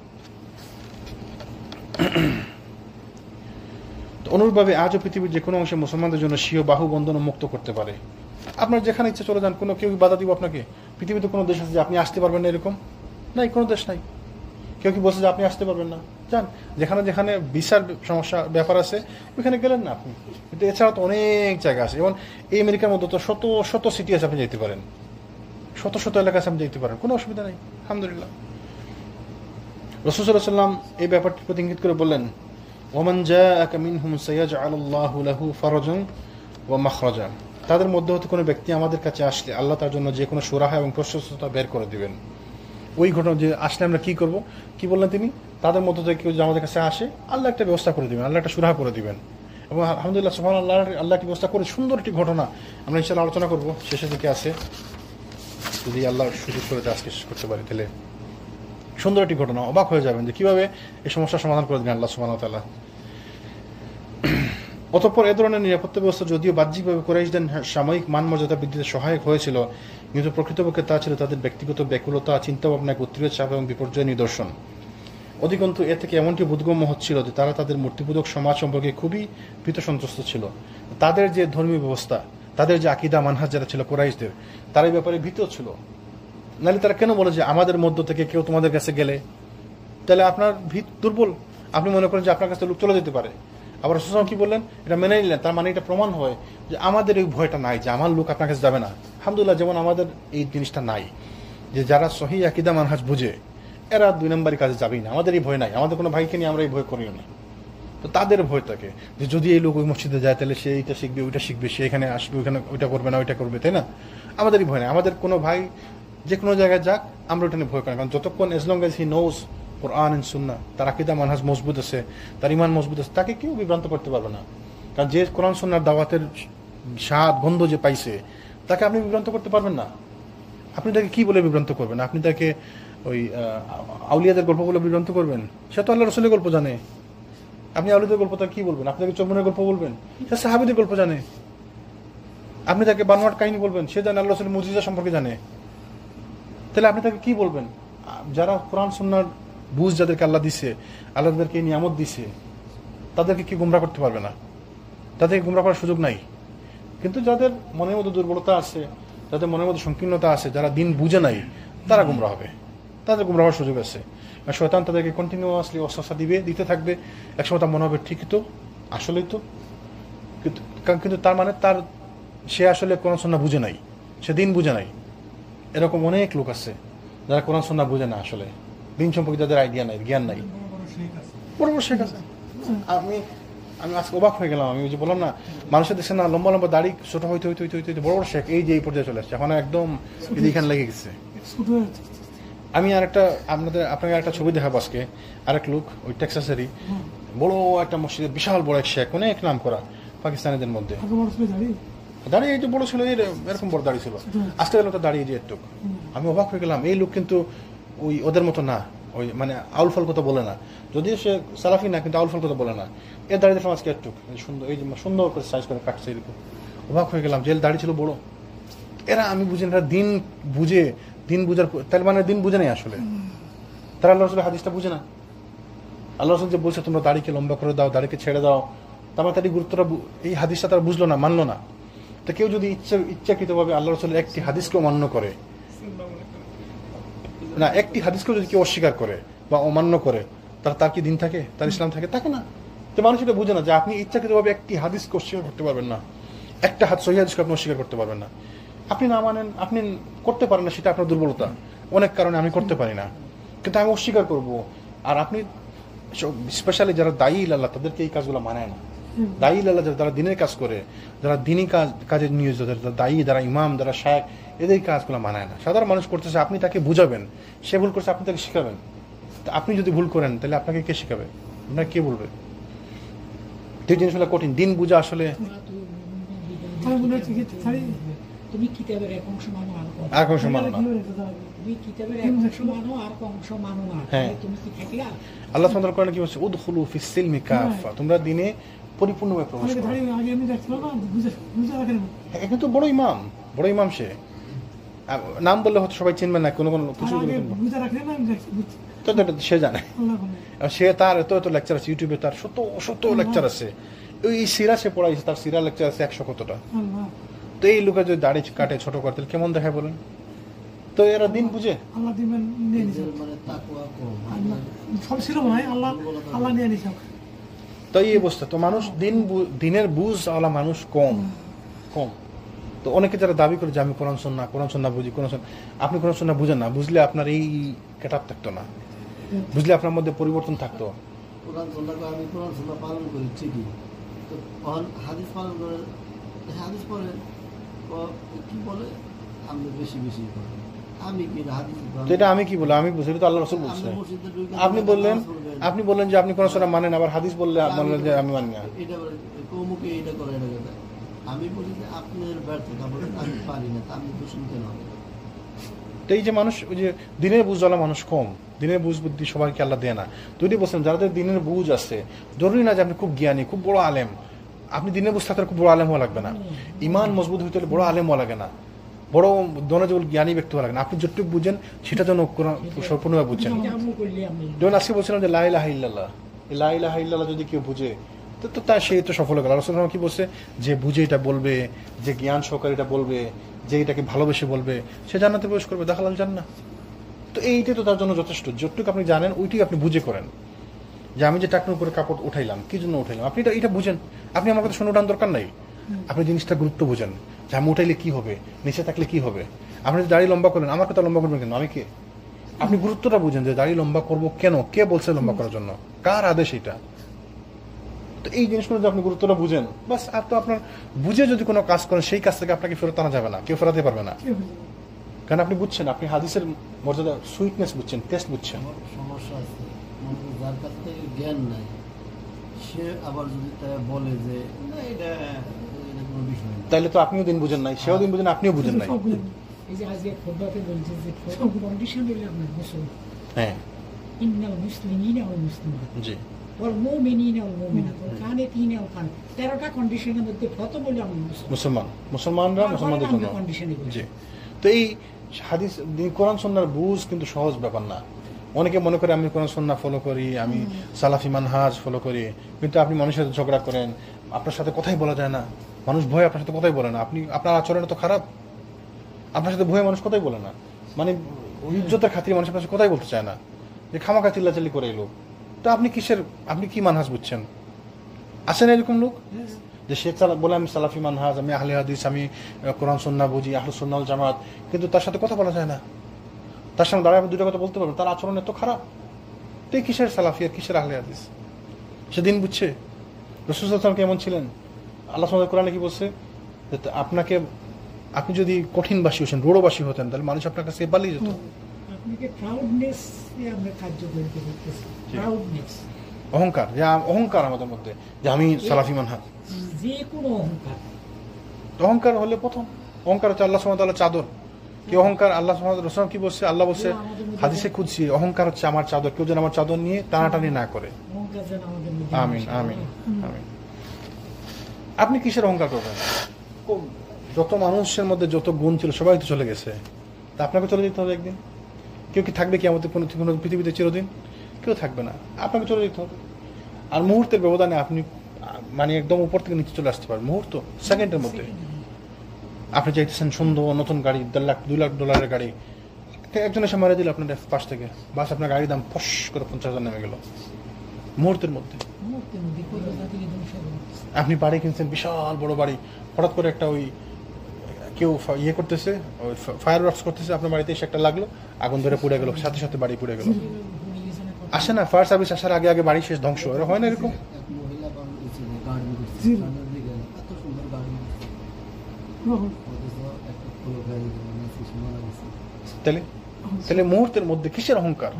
তো অনুরূপভাবে আজও পৃথিবীর যে কোনো অংশে মুসলমানদের জন্য স্বীয় বাহু বন্ধন মুক্ত করতে পারে। আপনার যেখানে ইচ্ছা চলে যান, কোনো কেউ বাধা দিব আপনাকে? পৃথিবীতে কোনো দেশ আছে যে আপনি আসতে পারবেন না এরকম? নাই, কোনো দেশ নাই। কেউ কি বলছে যে আপনি আসতে পারবেন না? যান, যেখানে যেখানে ভিসার সমস্যা ব্যাপার আছে ওইখানে গেলেন না আপনি। কিন্তু এছাড়া তো অনেক জায়গা আছে, যেমন এই আমেরিকার মধ্যে তো শত শত সিটি আছে, আপনি যেতে পারেন, শত শত এলাকা আছে, আপনি যেতে পারেন, কোনো অসুবিধা নেই, আলহামদুলিল্লাহ। রাসূল সাল্লাল্লাহু আলাইহি ওয়াসাল্লাম এই ব্যাপারটি প্রতি ইঙ্গিত করে বললেন, ওয়ামান জাআকা মিনহুম সায়াজআলুল্লাহু লাহু ফারাজান ওয়া মাখরাজা, তাদের মধ্যে হতে কোনো ব্যক্তি আমাদের কাছে আসলে আল্লাহ তার জন্য যে কোনো সুরাহা এবং প্রশস্ততা বের করে দিবেন। ওই ঘটনা যে আসলে আমরা কি করব, কি বললেন তিনি, তাদের মধ্যে থেকে কেউ যদি আমাদের কাছে আসে আল্লাহ একটা ব্যবস্থা করে দিবেন, আল্লাহ একটা সুরাহা করে দিবেন। এবং আলহামদুলিল্লাহ সুবহানাল্লাহ, আল্লাহ একটি ব্যবস্থা করে সুন্দর একটি ঘটনা আমরা ইনশাআল্লাহ আলোচনা করব, শেষের দিকে আছে, যদি আল্লাহ সুযোগ করে আজকে শেষ করতে পারি তাহলে সুন্দর একটি ঘটনা, অবাক হয়ে যাবেন যে কিভাবে এই সমস্যার সমাধান করে দিলেন আল্লাহ সুবহানাহু ওয়া তাআলা। অতঃপর এ ধরনের নিরাপত্তা ব্যবস্থা যদিও বাহ্যিকভাবে কুরাইশদের সাময়িক মান মর্যাদা বৃদ্ধিতে সহায়ক হয়েছিল, কিন্তু প্রকৃতপক্ষে তা ছিল তাদের ব্যক্তিগত ব্যাকুলতা, চিন্তাভাবনা, গোত্রীয় চাপ এবং বিপর্যয়ের নিদর্শন। অধিকন্তু এ থেকে এমনটি বোধগম্য হচ্ছিল যে তারা তাদের মূর্তিপূজক সমাজ সম্পর্কে খুবই ভীত সন্ত্রস্ত ছিল। তাদের যে ধর্মীয় ব্যবস্থা, তাদের যে আকিদা মানহাজ যারা ছিল কুরাইশদের, তার এই ব্যাপারে ভীত ছিল। নাহলে তারা কেন বলে যে আমাদের মধ্য থেকে কেউ তোমাদের কাছে গেলে তাহলে আপনার ভিত দুর্বল, আপনি মনে করেন যে আপনার কাছে লোক চলে যেতে পারে। আবার রাসূল কি বললেন, এটা মেনে নিলেন, তার মানে এটা প্রমাণ হয় যে আমাদের এই ভয়টা নাই যে আমার লোক আপনার কাছে যাবে না। আলহামদুলিল্লাহ, যেমন আমাদের এই জিনিসটা নাই যে যারা সহিহ আকীদা মানহাজ বুঝে এরা 2 নম্বরই কাজে যাবেই না। আমাদের এই ভয় নাই, আমাদের কোনো ভাইকে নিয়ে আমরা এই ভয় করিও না। তো তাদের ভয় থাকে যে যদি এই লোক ওই মসজিদে যায় তাহলে সে এইটা শিখবে, ওইটা শিখবে, সে এখানে আসবে, ওইখানে ওইটা করবে না, ওইটা করবে, তাই না? আমাদের এই ভয় নাই। আমাদের কোনো ভাই যে কোনো জায়গায় যাক আমরা ওটা নিয়ে ভয় করি, কারণ যতক্ষণ as long as he knows Quran and Sunnah, তার আকীদা মানহাজ মজবুত আছে, তার ঈমান মজবুত আছে, তাকে কেউ বিভ্রান্ত করতে পারবে না। কারণ যে কোরআন সুন্নাহর দাওয়াতের স্বাদ গন্ধ যে পাইছে তাকে আপনি বিভ্রান্ত করতে পারবেন না। আপনি তাকে কি বলে বিভ্রান্ত করবেন? আপনি তাকে ওই আউলিয়াদের গল্প বলে বিভ্রান্ত করবেন? সে তো আল্লাহ রাসূলের গল্প জানে। আপনি আউলিয়াদের গল্প তাকে কি বলবেন? আপনি তাকে চরমনের গল্প বলবেন? সে সাহাবীদের গল্প জানে। আপনি তাকে বানোয়াট কাহিনী বলবেন? সে জানে আল্লাহ রাসূলের মুজিজা সম্পর্কে জানে। তাহলে আপনি তাকে কি বলবেন? যারা কোরআন সুন্নাহর বুঝ যাদেরকে আল্লাহ দিছে, আল্লাহ তাদেরকে নিয়ামত দিছে, তাদেরকে কি গুমরা করতে পারবে না? তাদেরকে গুমরা করার সুযোগ নাই। কিন্তু যাদের মনের মধ্যে দুর্বলতা আছে, যাদের মনের মধ্যে সংকীর্ণতা আছে, যারা দিন বুঝে নাই, তারা গুমরা হবে, তাদের গুমরা হওয়ার সুযোগ আছে। আর শয়তান তাদেরকে কন্টিনিউয়াসলি ওয়াসওয়াসা দিতে থাকবে। একসময় তার মনে হবে ঠিকই তো, আসলেই তো, কিন্তু তার মানে সে আসলে কোরআন সুন্নাহ বুঝে নাই, সে দিন বুঝে নাই। এরকম অনেক লোক আছে যারা কোরআন সুন্নাহ বুঝে না, আসলে দিন সম্পর্কে যাদের আইডিয়া নাই, জ্ঞান নাই, বড় বড় শেখ আছে। আমি আজকে অবাক হয়ে গেলাম। আমি ওই যে বললাম না, মানুষের দেশে না লম্বা লম্বা দাড়ি ছোট হইতে হইতে হইতে হইতে বড় বড় শেখ এই যে এই পর্যায়ে চলে আসছে, এখন একদম এখানে লেগে গেছে। আমি আপনাকে একটা ছবি দেখাবো আজকে। আরেক লোক ওই টেক্সাসেরই বড় একটা মসজিদের বিশাল বড় এক শেখ, অনেক নাম করা পাকিস্তানিদের মধ্যে। দাঁড়িয়ে এই যে বড় ছিল, এরকম বড় দাঁড়িয়ে ছিল, আস্তে গেল তো দাঁড়িয়ে যে একটু। আমি অবাক হয়ে গেলাম, এই লোক কিন্তু ওই ওদের মতো না, ওই মানে আউল ফল কথা বলে না, যদিও সে সালাফি না, কিন্তু আউল ফল কথা বলে না। এর দাঁড়িয়ে দেখলাম আজকে একটু সুন্দর, এই যে সুন্দর করে সাইজ করে কাটছে এরকম। অবাক হয়ে গেলাম, জেল দাঁড়িয়ে ছিল বড়। এরা আমি বুঝি না, দিন বুঝার, তার মানে দিন বুঝে নেই আসলে। তারা আল্লাহ রাসূলের হাদিসটা বুঝে না। আল্লাহ রাসূল যে বলছে তোমরা দাড়িকে লম্বা করে দাও, দাড়িকে ছেড়ে দাও, তার মানে তার গুরুত্বটা, এই হাদিসটা তারা বুঝলো না, মানলো না। তো কেউ যদি ইচ্ছাকৃতভাবে আল্লাহ রাসূলের একটি হাদিসকে অমান্য করে না, একটি হাদিসকেও যদি কেউ অস্বীকার করে বা অমান্য করে, তার কি দিন থাকে, তার ইসলাম থাকে? থাকে না। তো মানুষ এটা বুঝে না যে আপনি ইচ্ছাকৃতভাবে একটি হাদিসকে অস্বীকার করতে পারবেন না, একটা সহিহ হাদিসকে আপনি অস্বীকার করতে পারবেন না। আপনি না মানেন, আপনি করতে পারেন না, সেটা আপনার দুর্বলতা। অনেক কারণে আমি করতে পারি না, কিন্তু আমি অস্বীকার করব। আর আপনি স্পেশালি যারা দায়ী আল্লাহ, তাদেরকে এই কাজগুলো মানায় না। দায়ী আল্লাহ যারা দিনের কাজ করে, যারা দিনী কাজে নিয়োজিত, যারা দায়ী, যারা ইমাম, যারা শায়েখ, এদের কাজগুলো মানায় না। সাধারণ মানুষ করতেছে, আপনি তাকে বুঝাবেন, সে ভুল করছে, আপনি তাকে শিখাবেন। আপনি যদি ভুল করেন তাহলে আপনাকে কে শিখাবে? আপনাকে কে বলবে? এই জিনিসগুলো কঠিন। দিন বুঝা আসলে তুমি কিতাবের এক অংশ মানো আর এক অংশ মানো না। তুমি কিতাবের এক অংশ মানো আর অংশ মানো না, তুমি কি থাকলা? আল্লাহ সুবহানাহু ওয়া তাআলা কি বলছে? উদখুলু ফিস সিলমি কাফা, তোমরা দিনে পরিপূর্ণভাবে প্রবেশ করো। আগে আমি দেখছিলাম না, বুঝা রাখেন। এখন তো বড় ইমাম সে, নাম বললে হয়তো সবাই চিনবে না, কোনো কিছু বুঝা রাখেন না, আমি দেখছি, তো সে জানে। সে তার এত লেকচার আছে ইউটিউবে, তার শত লেকচার আছে। ওই সিরা সে পড়াইছে, তার সিরা লেকচার আছে 100 কতটা। তো এই লোকের যদি দাড়ি কাটে, ছোট করতে, কেমন দেখায় বলেন? তো এরা দিন বুঝে? আল্লাহ দিবেন নিয়ে নিছে, সব ছিল ভাই, আল্লাহ নিয়ে নিছে। তো এই অবস্থা। তো মানুষ দিনের বুঝ আলা মানুষ কম। তো অনেকে যারা দাবি করে যে আমি কোরআন সুন্নাহ বুঝি, আপনি কোরআন সুন্নাহ বুঝেন না। বুঝলে আপনার এই গেটআপ থাকতো না, বুঝলে আপনার মধ্যে পরিবর্তন থাকতো। কোরআন সুন্নাহ পালন করি ঠিকই, তো হাদিস পালন করে, হাদিস পড়ে কি বলে আমরা বেশি করি। আমি কি হাদিস, এটা আমি কি বলে, আমি বুঝি, তো আল্লাহ রাসূল বলছে। আপনি বললেন যে আপনি কোরআন সুন্নাহ মানেন, আবার হাদিস বললে বললেন যে আমি মানি না। এটা কৌমুকে এটা করে, এটা কথা আমি বলি যে আপনার ব্যর্থতা, বলেন আমি পারি না, তা আমি দূষণ কেন হবে? তো এই যে মানুষ, ওই যে দিনের বুঝ ওয়ালা মানুষ কম, দিনের বুঝ বুদ্ধি সবাইকে আল্লাহ দেয় না। যদি বলছেন যাদের দিনের বুঝ আছে, জরুরি না যে আপনি খুব জ্ঞানী, খুব বড় আলেম, আপনি দিনে বসে থাকলে খুব বড় আলেম হওয়া লাগবে না, ইমান মজবুত হইতে হলে বড় আলেম হওয়া লাগে না, বড় দনজল জ্ঞানী ব্যক্তি হওয়া লাগে না। আপনি যতটুকু বুঝেন সেটা যেন সম্পূর্ণভাবে বুঝছেন। এটা আমল করলে আপনি যেমন আজকে বলছিলাম যে লা ইলাহা ইল্লাল্লাহ, এই লা ইলাহা ইল্লাল্লাহ যদি কেউ বুঝে তো তা সে তো সফল হয়ে গেল। রাসূলুল্লাহ কি বলছে, যে বুঝে এটা বলবে, যে জ্ঞান সহকারে এটা বলবে, যে এটাকে ভালোবেসে বলবে, সে জান্নাতে প্রবেশ করবে, দাখালাল জান্নাহ। তো এইটাই তো তার জন্য যথেষ্ট। যতটুকু আপনি জানেন ওইটাই আপনি বুঝে করেন। যে আমি যে টাকনোর উপরে কাপড় উঠাইলাম, কি জন্য উঠাইলাম, আপনি এটা বুঝেন। আপনি আমার কথা শুনে উঠান দরকার নাই, আপনি জিনিসটা গুরুত্ব বুঝেন যে আমি উঠাইলে কি হবে, নিচে থাকলে কি হবে। আপনি যদি দাড়ি লম্বা করলেন, আমার কথা লম্বা করবেন কেন, আমি কে? আপনি গুরুত্বটা বুঝেন যে দাড়ি লম্বা করবো কেন, কে বলছে লম্বা করার জন্য, কার আদেশ এটা। তো এই জিনিসগুলো যদি আপনি গুরুত্বটা বুঝেন, বাস। আর তো আপনার বুঝে যদি কোনো কাজ করেন, সেই কাজ থেকে আপনাকে ফেরত আনা যাবে না, কেউ ফেরাতে পারবে না। কারণ আপনি বুঝছেন, আপনি হাদিসের মর্যাদা, সুইটনেস বুঝছেন, টেস্ট বুঝছেন। আমার সমস্যা আছে, মনে করেন যার কাছ থেকে জ্ঞান নাই, সে আবার যদি তাই বলে যে না এটা কোনো বিষয় না, তাইলে তো আপনিও দিন বুঝেন নাই, সেও দিন বুঝেন, আপনিও বুঝেন নাই। এই যে আজকে খোদাতে বলছে যে কন্ডিশন হলে আপনার মুসলমান, হ্যাঁ, ইন্নাল মুসলিমিনা ওয়াল মুসলিমাত জি, ওয়াল মুমিনিনা ওয়াল মুমিনাত ওয়াল কানিতিনা ওয়াল কানিত, 13টা কন্ডিশনের মধ্যে প্রথম হলো আমরা মুসলমান। মুসলমানরা মুসলমানদের জন্য। জি। তো এই হাদিস, কোরআন সুন্নাহর বুঝ কিন্তু সহজ ব্যাপার না। অনেকে মনে করে আমি কোরআন সুন্নাহ ফলো করি, আমি সালাফি মানহাজ ফলো করি, কিন্তু আপনি মানুষের সাথে ঝগড়া করেন, আপনার সাথে কথাই বলা যায় না, মানুষ ভয়ে আপনার সাথে কথাই বলে না, আপনি আপনার আচরণ তো খারাপ, আপনার সাথে ভয়ে মানুষ কথাই বলে না, মানে ইজ্জতের খাতিরে মানুষ আপনার সাথে কথাই বলতে চায় না, যে খামাখা চিল্লাচিল্লি করে এলো। তো আপনি কিসের, আপনি কি মানহাজ বুঝছেন? আছে না এরকম লোক যে শেখ বলে আমি সালাফি মানহাজ, আমি আহলে হাদিস, আমি কোরআন সুন্নাহ বুঝি, আহলুস সুন্নাহ ওয়াল জামাত, কিন্তু তার সাথে কথা বলা যায় না, তার সঙ্গে দাঁড়ায় দুটো কথা বলতে পারবেন, তার আচরণ এত খারাপ। তো কিসের সালাফি আর কিসের আহলে হাদিস? সেদিন বুঝছে রাসূল সাল্লাল্লাহু আলাইহি ওয়াসাল্লাম কেমন ছিলেন। আল্লাহ সুবহানাহু কোরআনে কি বলছে, যে আপনাকে, আপনি যদি কঠিনবাসী হতেন, রোড়বাসী হতেন, তাহলে মানুষ আপনার কাছে পালিয়ে যেত। আপনাকে প্রাউডনেস আমরা কার্য করতে করতেছি, প্রাউডনেস, অহংকার, যে অহংকার আমাদের মধ্যে, যে আমি সালাফি মানহাজ। যে কোনো অহংকার, অহংকার হলে প্রথম অহংকার হচ্ছে আল্লাহ সুবহানাহু ওয়া তাআলার চাদর। কি অহংকার? আল্লাহ সুবহানাহু ওয়া তাআলা কি বলছে? আল্লাহ বলছে হাদিসে কুদসি, অহংকার হচ্ছে আমার চাদর, কেউ যেন আমার চাদর নিয়ে টানাটানি না করে। অহংকার যেন আমাদের মধ্যে আমিন আমিন আমিন। আপনি কিসের অহংকার করবেন? যত মানুষের মধ্যে যত গুণ ছিল সবাই তো চলে গেছে, তা আপনাকে চলে যেতে হবে একদিন। কেউ কি থাকবে কি আমাদের কোনো পৃথিবীতে চিরদিন? কেউ থাকবে না, আপনাকে চলে যেতে হবে। আর মুহূর্তের ব্যবধানে আপনি মানে একদম উপর থেকে নিচে চলে আসতে পারেন, মুহূর্ত, সেকেন্ডের মধ্যে। আপনি চাইতেছেন সুন্দর নতুন গাড়ি, 1.5 লাখ 2 লাখ ডলারের গাড়ি, একজন এসে মারা দিল আপনার পাশ থেকে, বাস আপনার গাড়ির দাম ফস করে 50,000 নেমে গেল মুহূর্তের মধ্যে। আপনি বাড়ি কিনছেন, বিশাল বড় বাড়ি, হঠাৎ করে একটা ওই কেউ ইয়ে করতেছে, ওই ফায়ার ওয়ার্কস করতেছে, আপনার বাড়িতে এসে একটা লাগলো, আগুন ধরে পুড়ে গেল, সাথে সাথে বাড়ি পুড়ে গেল। আসে না ফায়ার সার্ভিস আসার আগে আগে বাড়ি শেষ, ধ্বংস, এরা হয় না এরকম? এক মহিলা গার্ডেন করছে, সামনের দিকে এত সুন্দর গার্ডেন করছে, অথচ একটা ফুল গাড়ি মারা গেছে। তাহলে তাহলে মুহূর্তের মধ্যে কিসের অহংকার?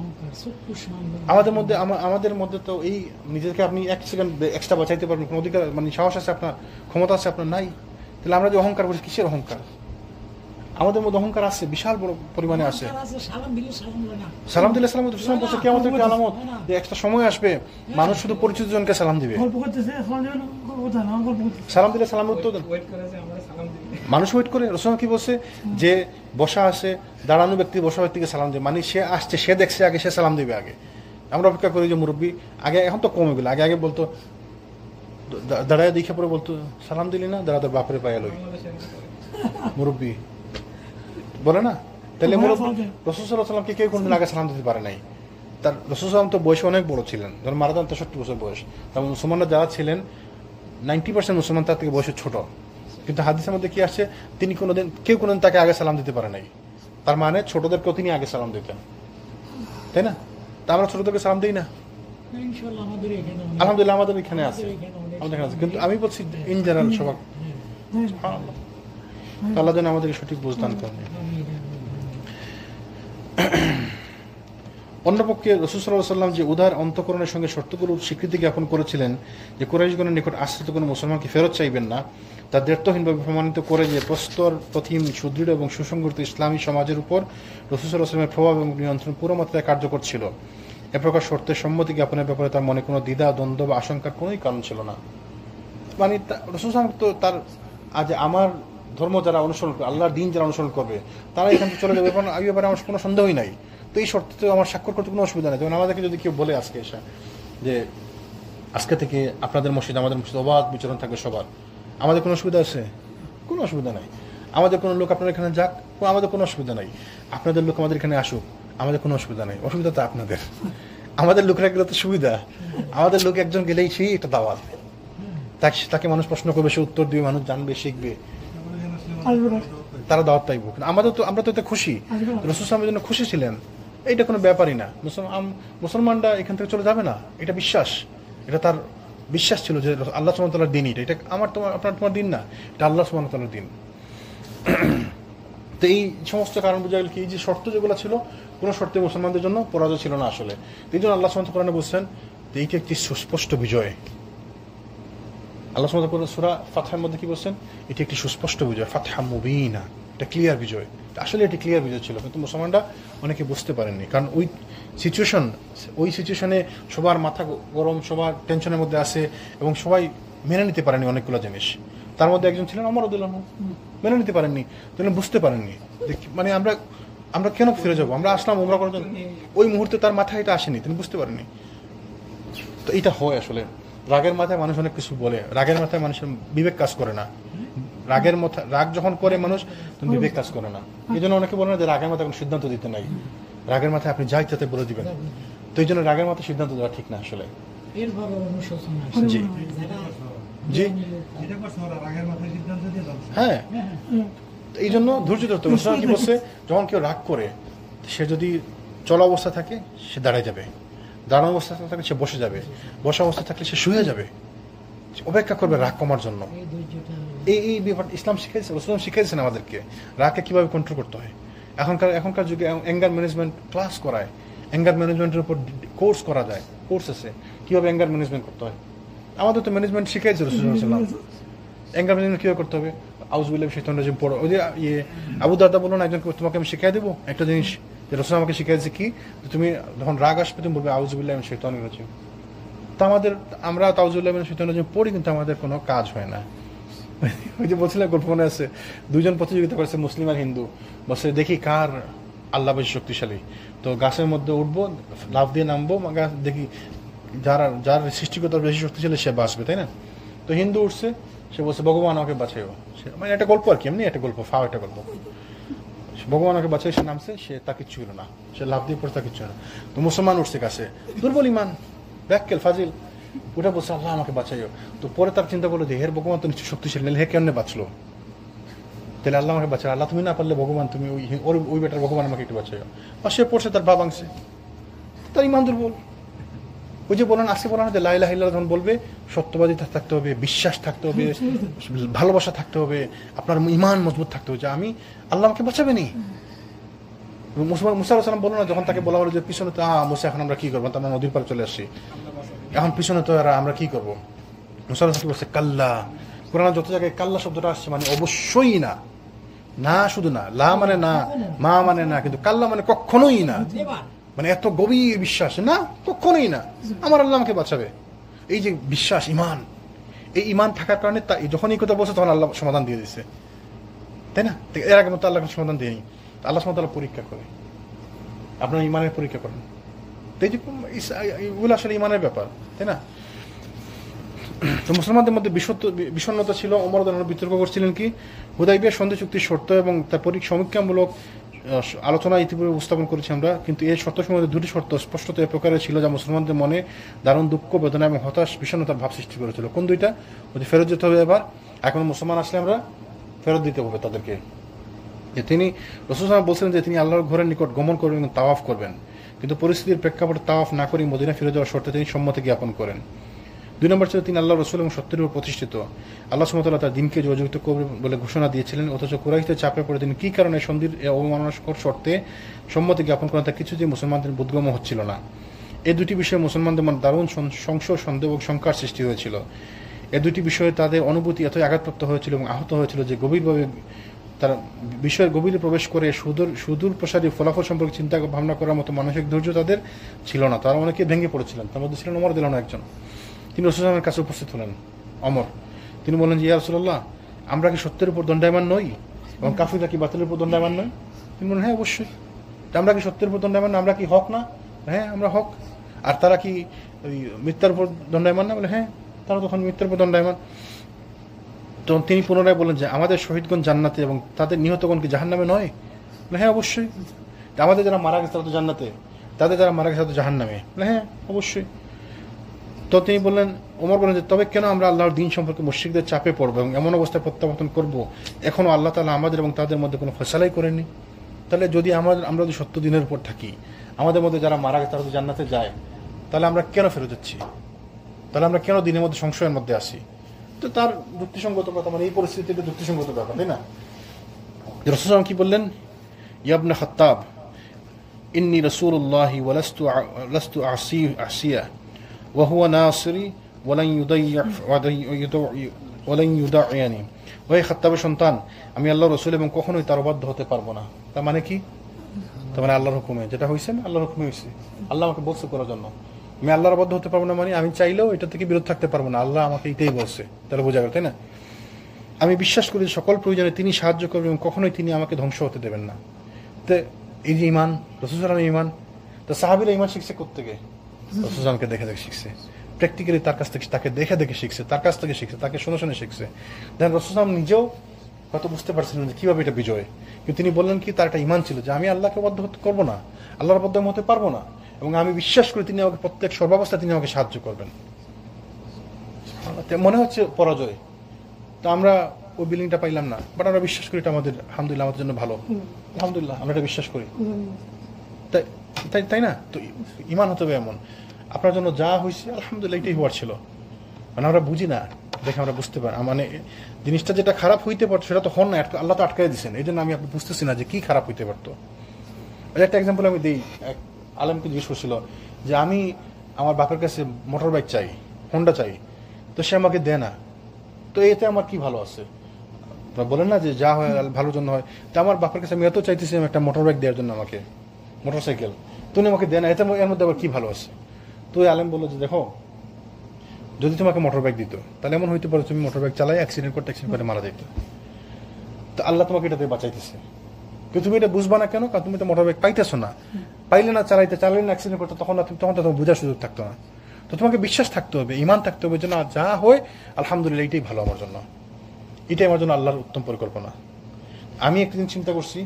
আমাদের মধ্যে তো এই নিজেকে আপনি 1 সেকেন্ড এক্সট্রা বাঁচাইতে পারবেন কোনো অধিকার, মানে সাহস আছে আপনার, ক্ষমতা আছে আপনার, নাই। তাহলে আমরা যে অহংকার করছি, কিসের অহংকার? আমাদের মধ্যে অহংকার আছে, বিশাল বড় পরিমাণে আছে। সালাম দিলে সালাম বলছে কিয়ামতের একটা আলামত, যে একটা সময় আসবে মানুষ শুধু পরিচিত জনকে সালাম দিবে। সালাম দিলে সালামের উত্তর দেন, মানুষ ওয়েট করে। রাসূল কি বলছে, যে বসা আছে, দাঁড়ানো ব্যক্তি বসা ব্যক্তিকে সালাম দেবে, মানে সে আসছে, সে দেখছে আগে, সে সালাম দিবে আগে। আমরা অপেক্ষা করি যে মুরব্বী আগে, এখন তো কমে গেল, আগে আগে বলতো, দাঁড়ায় দেখে পরে বলতো সালাম দিলি না, দাঁড়া তোর বাপরে পায়ে লই, মুরব্বী বলে না। তাহলে রাসূল সাল্লাল্লাহু আলাইহি ওয়াসাল্লামকে কেউ কোনদিন আগে সালাম দিতে পারে নাই। তার রাসূল সাল্লাল্লাহু আলাইহি ওয়াসাল্লাম তো বয়সে অনেক বড় ছিলেন, ধরুন মারা যান 63 বছর বয়স। তার মুসলমানরা যারা ছিলেন 90% মুসলমান তার থেকে বয়সে ছোট, কিন্তু হাদিসের মধ্যে কি আসছে, তিনি কেউ কোনোদিন তাকে আগে সালাম দিতে পারে নাই। তার মানে ছোটদেরকেও তিনি আগে সালাম দিতেন, তাই না? তা আমরা ছোটদেরকে সালাম দিই না? আলহামদুলিল্লাহ আমাদের এখানে আছে, কিন্তু আমি বলছি ইন জেনারেল সবাই। আল্লাহ যেন আমাদেরকে সঠিক বুঝদান করেন। অন্যপক্ষে রাসূল সাল্লাল্লাহু আলাইহি ওয়াসাল্লাম যে উদার অন্তঃকরণের সঙ্গে শর্তগুলোর স্বীকৃতি জ্ঞাপন করেছিলেন, যে কুরাইশগণের নিকট আশ্রিত কোনো মুসলমানকে ফেরত চাইবেন না, তা দ্ব্যর্থহীনভাবে প্রমাণিত করে যে প্রস্তর প্রথম সুদৃঢ় এবং সুসংগঠিত ইসলামী সমাজের উপর রাসূল সাল্লাল্লাহু আলাইহি ওয়াসাল্লামের প্রভাব এবং নিয়ন্ত্রণ পুরো মাত্রায় কার্যকর ছিল। এ প্রকার শর্তের সম্মতি জ্ঞাপনের ব্যাপারে তার মনে কোনো দ্বিধা, দ্বন্দ্ব বা আশঙ্কার কোনোই কারণ ছিল না। মানে রাসূল সাল্লাল্লাহু আলাইহি ওয়াসাল্লাম তো তার আজ আমার ধর্ম যারা অনুসরণ করবে, আল্লাহর দিন যারা অনুসরণ করবে, তারা এখান থেকে চলে যাবে, এবং এই ব্যাপারে আমার কোনো সন্দেহই নাই। তো এই শর্তে তো আমার স্বাক্ষর করতে কোনো অসুবিধা নেই। যেমন আমাদেরকে যদি কেউ বলে আজকে এসে যে আজকে থেকে আপনাদের মসজিদ আমাদের মসজিদ অবাধ বিচরণ থাকবে সবার, আমাদের কোনো অসুবিধা আছে? কোনো অসুবিধা নাই। আমাদের কোনো লোক আপনার এখানে যাক, আমাদের কোনো অসুবিধা নাই। আপনাদের লোক আমাদের এখানে আসুক, আমাদের কোনো অসুবিধা নেই। অসুবিধা তো আপনাদের। আমাদের লোকেরা গেলে তো সুবিধা, আমাদের লোক একজন গেলেই সেই এটা দাওয়াত। তাকে মানুষ প্রশ্ন করবে, সে উত্তর দিবে, মানুষ জানবে, শিখবে, আসবে না। তারা দাওয়াত পাইব। আমাদের তো, আমরা তো এতে খুশি, রাসূল সাল্লাল্লাহু জন্য খুশি ছিলেন, এইটা কোনো ব্যাপারই না। মুসলমানরা এখান থেকে চলে যাবে না, এটা বিশ্বাস, এটা তার বিশ্বাস ছিল যে আল্লাহ সুবহানাহু ওয়া তাআলার দিন, এটা আমার তোমার আপনার তোমার দিন না, এটা আল্লাহ সুবহানাহু ওয়া তাআলার দিন। তো এই সমস্ত কারণ বোঝা গেল কি, এই যে শর্ত যেগুলো ছিল, কোনো শর্তে মুসলমানদের জন্য পরাজয় ছিল না আসলে। এই জন্য আল্লাহ সুবহানাহু ওয়া তাআলা বলছেন যে এইটা একটি সুস্পষ্ট বিজয়। আল্লাহ সুবহানাহু ওয়া তাআলা সূরা ফাতহের মধ্যে কি বলছেন? এটি একটি সুস্পষ্ট বিজয়, ফাতহা মুবিনা, এটা ক্লিয়ার বিজয়। আসলে এটি ক্লিয়ার বিজয় ছিল, কিন্তু মুসলমানরা অনেকে বুঝতে পারেননি, কারণ ওই সিচুয়েশনে সবার মাথা গরম, সবার টেনশনের মধ্যে আছে, এবং সবাই মেনে নিতে পারেনি অনেকগুলো জিনিস। তার মধ্যে একজন ছিলেন ওমর রাদিয়াল্লাহু আনহু, মেনে নিতে পারেননি, তিনি বুঝতে পারেননি মানে আমরা কেন ফিরে যাবো, আমরা আসলাম উমরা করার জন্য। ওই মুহূর্তে তার মাথায় এটা আসেনি, তিনি বুঝতে পারেননি। তো এটা হয় আসলে, রাগের মাথায় মানুষ অনেক কিছু বলে, রাগের মাথায় মানুষের বিবেক কাজ করে না। রাগ যখন করে মানুষ, তখন বিবেক কাজ করে না। এই জন্য অনেকে বলে না যে রাগের মাথায় কোনো সিদ্ধান্ত দিতে নাই, রাগের মাথায় আপনি যা ইচ্ছাতে বলে দিবেন। তো এই জন্য রাগের মাথায় সিদ্ধান্ত দেওয়া ঠিক না আসলে। এরভাবে অনুশোচনা জি জি, হ্যাঁ, এই জন্য ধৈর্য ধরতে হবে। মুসলমান কি বলছে, যখন কেউ রাগ করে, সে যদি চলা অবস্থা থাকে সে দাঁড়ায় যাবে, দাঁড়ানো অবস্থা থাকলে সে বসে যাবে, বসা অবস্থা থাকলে সে শুয়ে যাবে, অপেক্ষা করবে রাগ কমার জন্য। এই ব্যাপার ইসলাম শিখাইছে, ইসলাম শিখাইছেন আমাদেরকে রাগকে কিভাবে কন্ট্রোল করতে হয়। এখনকার যুগে অ্যাঙ্গার ম্যানেজমেন্ট ক্লাস করায়, অ্যাঙ্গার ম্যানেজমেন্টের উপর কোর্স করা যায়, কোর্স আছে কিভাবে অ্যাঙ্গার ম্যানেজমেন্ট করতে হয়। আমাদের তো ম্যানেজমেন্ট শিখাইছে রাসূলুল্লাহ সাল্লাল্লাহু আলাইহি ওয়াসাল্লাম, অ্যাঙ্গার ম্যানেজমেন্ট কিভাবে করতে হবে। আউযুবিল্লাহি মিনাশ শাইতানির রাজিম পড়ো, ওই যে আবু দারদা বললো না একজনকে, তোমাকে আমি শিখাই দেবো একটা জিনিস, যে রাসূল আমাকে শিখাইছে কি, তুমি যখন রাগ আসবে তুমি বলবে আউযুবিল্লাহি মিনাশ শাইতানির রাজিম। তো আমরা আউযুবিল্লাহি মিনাশ শাইতানির রাজিম পড়ি, কিন্তু আমাদের কোনো কাজ হয় না। ওই যে বলছিলাম গল্প মনে আছে, দুজন প্রতিযোগিতা করেছে, মুসলিম আর হিন্দু, বসে দেখি কার আল্লাহ বেশি শক্তিশালী। তো গাছের মধ্যে উঠবো, লাফ দিয়ে নামবো, দেখি যার সৃষ্টিকর্তা বেশি শক্তিশালী সে বাঁচবে, তাই না? তো হিন্দু উঠছে, সে বলছে ভগবান আমাকে বাঁচাইও, মানে একটা গল্প আর কি, এমনি একটা গল্প, ফাও একটা গল্প। ভগবান আমাকে বাঁচাই, সে নামছে, সে তা কিচ্ছু হলো না, সে লাফ দিয়ে পড়ে তা কিচ্ছু না। তো মুসলমান উঠছে কাছে, দুর্বল ইমান, ব্যাককেল ফাজিল, ওটা বলছে আল্লাহ আমাকে বাঁচাইও। তো পরে তার চিন্তা করলো যে হের ভগবান তো নিশ্চয় শক্তিশালী, নাহলে হে কেমনে বাঁচলো, তাহলে আল্লাহ আমাকে বাঁচাও, আল্লাহ তুমি না পারলে ভগবান তুমি ওই বেটার ভগবান আমাকে একটু বাঁচাইও। আর সে পড়ছে, তার ভাব ভাঙছে, তার ইমান দুর্বল। ওই যে বলেন আজকে বলেন যে লা ইলাহা ইল্লাল্লাহ যখন বলবে, সত্যবাদী থাকতে হবে, বিশ্বাস থাকতে হবে, ভালোবাসা থাকতে হবে, আপনার ইমান মজবুত থাকতে হবে যে আমি আল্লাহ আমাকে বাঁচাবে নি। মুসা আলাইহিস সালাম বলো না, যখন তাকে বলা হলো যে পিছনে তো মুসা এখন আমরা কি করবো, আমরা নদীর পাড়ে চলে আসছি, এখন পিছনে তো আমরা কি করবো। মুসা আলাইহিস সালাম বলছে কাল্লা। কোরআনে যত জায়গায় কাল্লা শব্দটা আসছে মানে অবশ্যই না, না শুধু না, লা মানে না, মা মানে না, কিন্তু কাল্লা মানে কখনোই না, মানে এত গভীর বিশ্বাস, না কখনোই না, আমার আল্লাহ আমাকে বাঁচাবে। এই যে বিশ্বাস, ইমান, এই ইমান থাকার কারণে যখন এই কথা বলছে তখন আল্লাহ সমাধান দিয়ে দিচ্ছে, তাই না? এর আগে মতো আল্লাহ সমাধান দিইনি, আল্লাহ সুবহানাহু ওয়া তাআলা পরীক্ষা করে, আপনার ইমানের পরীক্ষা করেন। তো এই যে এগুলো আসলে ইমানের ব্যাপার, তাই না? তো মুসলমানদের মধ্যে বিষণ্ণতা ছিল। ওমর রাদিয়াল্লাহু আনহু বিতর্ক করছিলেন কি, হুদাইবিয়া সন্ধি চুক্তির শর্ত এবং তার সমীক্ষামূলক আলোচনা ইতিপূর্বে উপস্থাপন করেছি আমরা, কিন্তু এই শর্তসমূহের মধ্যে দুটি শর্ত স্পষ্টত এ প্রকারের ছিল যা মুসলমানদের মনে দারুণ দুঃখ, বেদনা এবং হতাশ, বিষণ্ণতার ভাব সৃষ্টি করেছিল। কোন দুইটা? ওই যে ফেরত যেতে হবে, এবার এখন মুসলমান আসলে আমরা ফেরত দিতে হবে তাদেরকে। যে তিনি রাসূল সাল্লাল্লাহু আলাইহি ওয়াসাল্লাম বলছিলেন যে তিনি আল্লাহর ঘরের নিকট গমন করবেন এবং তাওয়াফ করবেন, কিন্তু পরিস্থিতির প্রেক্ষাপটে তাওয়াফ না করে মদিনা ফিরে যাওয়ার শর্তে তিনি সম্মতি জ্ঞাপন করেন। 2 নম্বর ছিল তিনি আল্লাহ রাসূল এবং সত্যের উপর প্রতিষ্ঠিত, আল্লাহ সুবহানাহু ওয়া তাআলা তার দিনকে যোগাযোগ করবে বলে ঘোষণা দিয়েছিলেন, অথচ কুরাইশদের চাপে পড়ে তিনি কী কারণে সন্ধির অবমাননাকর শর্তে সম্মতি জ্ঞাপন করেন তা কিছুতেই মুসলমানদের বোধগম্য হচ্ছিল না। এই দুটি বিষয়ে মুসলমানদের মনে দারুণ সংশয়, সন্দেহ এবং শঙ্কার সৃষ্টি হয়েছিল। এই দুটি বিষয়ে তাদের অনুভূতি এতই আঘাতপ্রাপ্ত হয়েছিল এবং আহত হয়েছিল যে গভীরভাবে তারা বিষয়ের গভীরে প্রবেশ করে সুদূর প্রসারী ফলাফল সম্পর্কে চিন্তা ভাবনা করার মতো মানসিক ধৈর্য তাদের ছিল না। তারা অনেকে ভেঙে পড়েছিলেন, তার মধ্যে ছিলেন ওমর রাদিয়াল্লাহু আনহু একজন। তিনি রাসূল সাল্লাল্লাহু আলাইহি ওয়াসাল্লামের কাছে উপস্থিত হলেন। অমর তিনি বললেন যে ইয়া রাসূলুল্লাহ, আমরা কি সত্যের উপর দণ্ডায়মান নই এবং কাফিররা কি বাতিলের উপর দণ্ডায়মান নই? তিনি বললেন হ্যাঁ অবশ্যই। তা আমরা কি সত্যের উপর দণ্ডায়মান না? আমরা কি হক না? হ্যাঁ আমরা হক। আর তারা কি ওই মিথ্যার উপর দণ্ডায়মান না? বলে হ্যাঁ তারা তখন মিথ্যার উপর দণ্ডায়মান। তো তিনি পুনরায় বললেন যে আমাদের শহীদগণ জান্নাতে এবং তাদের নিহতগণ কি জাহান্নামে নয়? বলে হ্যাঁ অবশ্যই। আমাদের যারা মারা গেছে তারা তো জান্নাতে, তাদের যারা মারা গেছে তারা তো জাহান্নামে। বলে হ্যাঁ অবশ্যই। তো তিনি বললেন, ওমর বললেন যে তবে কেন আমরা আল্লাহর দিন সম্পর্কে মুশরিকদের চাপে পড়বো এবং এমন অবস্থায় প্রত্যাবর্তন করবো এখনো আল্লাহ তাআলা আমাদের এবং তাদের মধ্যে কোনো ফয়সালাই করেননি? তাহলে যদি আমরা যদি সত্য দিনের উপর থাকি, আমাদের মধ্যে যারা মারা গেছে তারা যদি জান্নাতে যায়, তাহলে আমরা কেন ফেরত যাচ্ছি? তাহলে আমরা কেন দিনের মধ্যে সংশয়ের মধ্যে আসি? তো তার যুক্তিসঙ্গত কথা, মানে এই পরিস্থিতিতে যুক্তিসঙ্গত ব্যাপার, তাই না? রাসূল সাল্লাল্লাহু আলাইহি ওয়াসাল্লাম কি বললেন? ইয়া ইবনে খাত্তাব, ইন্নী রাসূলুল্লাহি ওয়া লাস্তু আসিয়া ওয়া হুয়া নাসিরি ওয়ালান ইউদাইয়ানি। ওই খাত্তাবের সন্তান, আমি আল্লাহর রাসূল এবং কখনোই তার অবাধ্য হতে পারবো না। তার মানে কি? তার মানে আল্লাহর হুকুমে যেটা হয়েছে, আল্লাহর হুকুমে হয়েছে, আল্লাহ আমাকে বলছে করার জন্য। আমি আল্লাহর অবাধ্য হতে পারবো না মানে আমি চাইলেও এটা থেকে বিরত থাকতে পারবো না, আল্লাহ আমাকে এটাই বলছে, তাহলে বোঝা গেল, তাই না? আমি বিশ্বাস করি যে সকল প্রয়োজনে তিনি সাহায্য করবেন এবং কখনোই তিনি আমাকে ধ্বংস হতে দেবেন না। তো এই যে ইমান, রাসূল সাল্লাল্লাহু আলাইহি ওয়াসাল্লাম ইমান, তো সাহাবীরা ইমান শিখছে কোত্থেকে? রাসূল সাল্লাল্লাহু আলাইহি ওয়াসাল্লামকে দেখে দেখে শিখছে, প্র্যাকটিক্যালি তার কাছ থেকে, তাকে দেখে দেখে শিখছে, তার কাছ থেকে শিখছে, তাকে শুনে শুনে শিখছে। দেন রাসূল সাল্লাল্লাহু আলাইহি ওয়াসাল্লাম নিজেও হয়তো বুঝতে পারছিলেন যে কীভাবে এটা বিজয়, কিন্তু তিনি বললেন কি, তার একটা ইমান ছিল যে আমি আল্লাহকে অবাধ্য করবো না, আল্লাহর অবাধ্য হতে পারবো না, এবং আমি বিশ্বাস করি তিনি আমাকে প্রত্যেক সর্বাবস্থায় তিনি আমাকে সাহায্য করবেন। মনে হচ্ছে পরাজয়, তো আমরা ওই বিল্ডিংটা পাইলাম না, বাট আমরা বিশ্বাস করি এটা আমাদের আলহামদুলিল্লাহ আমাদের জন্য ভালো, আলহামদুলিল্লাহ আমরা এটা বিশ্বাস করি, তাই তাই না? তো ইমান হতে হবে এমন, আপনার জন্য যা হয়েছে আলহামদুলিল্লাহ এটাই হওয়ার ছিল। মানে আমরা বুঝি না, দেখে আমরা বুঝতে পারি, মানে জিনিসটা যেটা খারাপ হইতে পারতো সেটা তো হন না, আল্লাহ তো আটকাই দিচ্ছেন, এই জন্য আমি আপনি বুঝতেছি না যে কি খারাপ হইতে পারতো। একটা এক্সাম্পল আমি দিই। এক আলেমকে জিজ্ঞেস করছিল যে আমি আমার বাপের কাছে মোটর বাইক চাই, হোন্ডা চাই, তো সে আমাকে দেয় না, তো এতে আমার কি ভালো আছে? বলেন না যে যা হয় ভালোর জন্য হয়, তো আমার বাপের কাছে আমি এত চাইতেছিলাম একটা মোটর বাইক দেওয়ার জন্য, আমাকে মোটর সাইকেল, তো উনি আমাকে দেয় না, এতে এর মধ্যে আবার কি ভালো আছে? তো ওই আলেম বললো যে দেখো, যদি তোমাকে মোটর বাইক দিত তাহলে এমন হইতে পারে তুমি মোটর বাইক চালাই অ্যাক্সিডেন্ট করে মারা যেত, তো আল্লাহ তোমাকে এটাতে বাঁচাইতেছে, কিন্তু তুমি এটা বুঝবা না কেন? কারণ তুমি তো মোটর বাইক পাইতেছো না, পাইলে না চালাইলে না অ্যাক্সিডেন্ট করতে, তখন তো তোমার বোঝার সুযোগ থাকতো না। তো তোমাকে বিশ্বাস থাকতে হবে, ইমান থাকতে হবে যে না যা হয় আলহামদুলিল্লাহ এটাই ভালো আমার জন্য, এটাই আমার জন্য আল্লাহর উত্তম পরিকল্পনা। আমি একটা দিন চিন্তা করছি,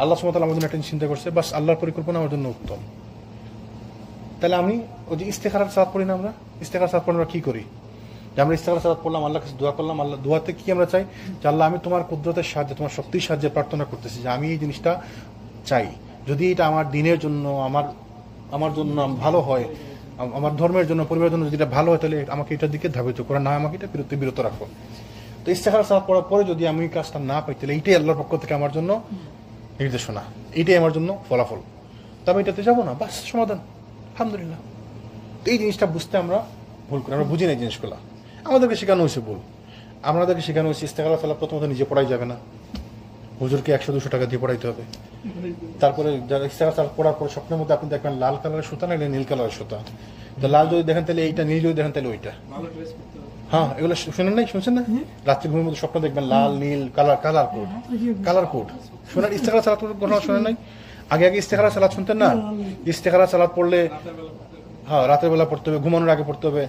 আল্লাহ সুবহানাহু ওয়া তাআলা আমার জন্য একটা দিন চিন্তা করছে, বাস আল্লাহর পরিকল্পনা আমার জন্য উত্তম। তাহলে আমি ওই যে ইস্তেখারার সালাত পড়ি না, আমরা ইস্তেখারার সালাত পড়লে আমরা কি করি? যে আমরা ইস্তেখারার সালাত পড়লাম, আল্লাহর কাছে দোয়া করলাম, আল্লাহ দোয়াতে কি আমরা চাই যে আল্লাহ আমি তোমার কুদরতের সাহায্যে, তোমার শক্তির সাহায্যে প্রার্থনা করতেছি যে আমি এই জিনিসটা চাই, যদি এটা আমার দিনের জন্য, আমার জন্য ভালো হয়, আমার ধর্মের জন্য, পরিবারের জন্য যদি এটা ভালো হয়, তাহলে আমাকে এটার দিকে ধাবিত করে, না আমাকে এটা বিরত রাখো। তো ইস্তেখারার সালাত পড়ার পরে যদি আমি কাজটা না পাই, তাহলে এইটাই আল্লাহর পক্ষ থেকে আমার জন্য নির্দেশনা, এইটাই আমার জন্য ফলাফল, তো আমি এটাতে যাবো না, বাস সমাধান, আলহামদুলিল্লাহ। তো এই জিনিসটা বুঝতে আমরা ভুল করি, আমরা বুঝি না এই জিনিসগুলো, আমাদেরকে শেখানো হয়েছে ভুল। আমাদেরকে শেখানো হয়েছে ইস্তেখারার সালাত প্রথমত নিজে পড়াই যাবে না, হুজুরকে 100-200 টাকা দিয়ে পড়াইতে হবে। তারপরে যারা ইস্তেখারার সালাত পড়ার পরে স্বপ্নের মধ্যে আপনি দেখবেন লাল কালারের সুতা না নীল কালারের সুতা, তো লাল যদি দেখেন তাহলে এইটা, নীল যদি দেখেন তাহলে ওইটা। হ্যাঁ এগুলো শুনেন নাই, শুনছেন না? রাত্রি ঘুমের মধ্যে স্বপ্ন দেখবেন লাল নীল কালার কোড শোনেন। ইস্তেখারার সালাত ঘটনা শোনেন নাই? আগে ইস্তেখারার সালাত শুনতেন না? ইস্তেখারার সালাত পড়লে হ্যাঁ রাতের বেলা পড়তে হবে, ঘুমানোর আগে পড়তে হবে,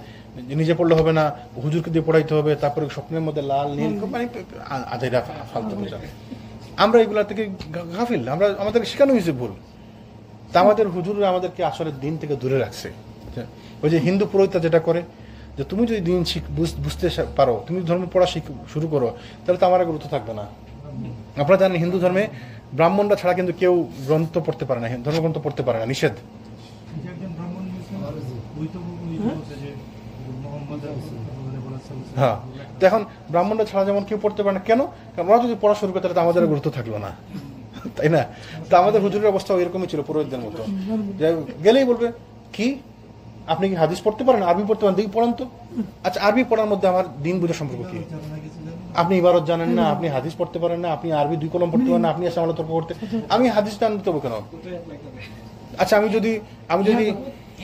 নিজে পড়লে হবে না, হুজুরকে দিয়ে পড়াইতে হবে, তারপরে স্বপ্নের মধ্যে লাল নীল, মানে আজাইরা ফালতু বোঝাবে। আমরা এগুলা থেকে গাফিল, আমাদেরকে শেখানো হয়েছে ভুল। তা আমাদের হুজুররা আমাদেরকে আসলে দিন থেকে দূরে রাখছে। ওই যে হিন্দু পুরোহিতরা যেটা করে, যে তুমি যদি দিন বুঝতে পারো, তুমি ধর্ম পড়া শুরু করো, তাহলে তো আমার গুরুত্ব থাকবে না। আপনারা জানেন হিন্দু ধর্মে ব্রাহ্মণরা ছাড়া কিন্তু কেউ গ্রন্থ পড়তে পারে না, ধর্মগ্রন্থ পড়তে পারে না, নিষেধ। হ্যাঁ, তো এখন ব্রাহ্মণরা ছাড়া যেমন কেউ পড়তে পারে না, কেন? কারণ ওরা যদি পড়া শুরু করে তাহলে আমাদের গুরুত্ব থাকলো না, তাই না? তো আমাদের হুজুরের অবস্থা এরকমই ছিল, পুরোহিতদের মতো। গেলেই বলবে কি আপনি কি হাদিস পড়তে পারেন, আরবি পড়তে পারেন, দেখি পড়ান তো। আচ্ছা আরবি পড়ার মধ্যে আমার দিন বোঝার সম্পর্ক কি? আপনি ইবারত জানেন না, আপনি হাদিস পড়তে পারেন না, আপনি আরবি 2 কলম পড়তে পারেন না, আপনি এসে আমার তর্ক করতে, আমি হাদিস জানতে হবে কেন? আচ্ছা আমি যদি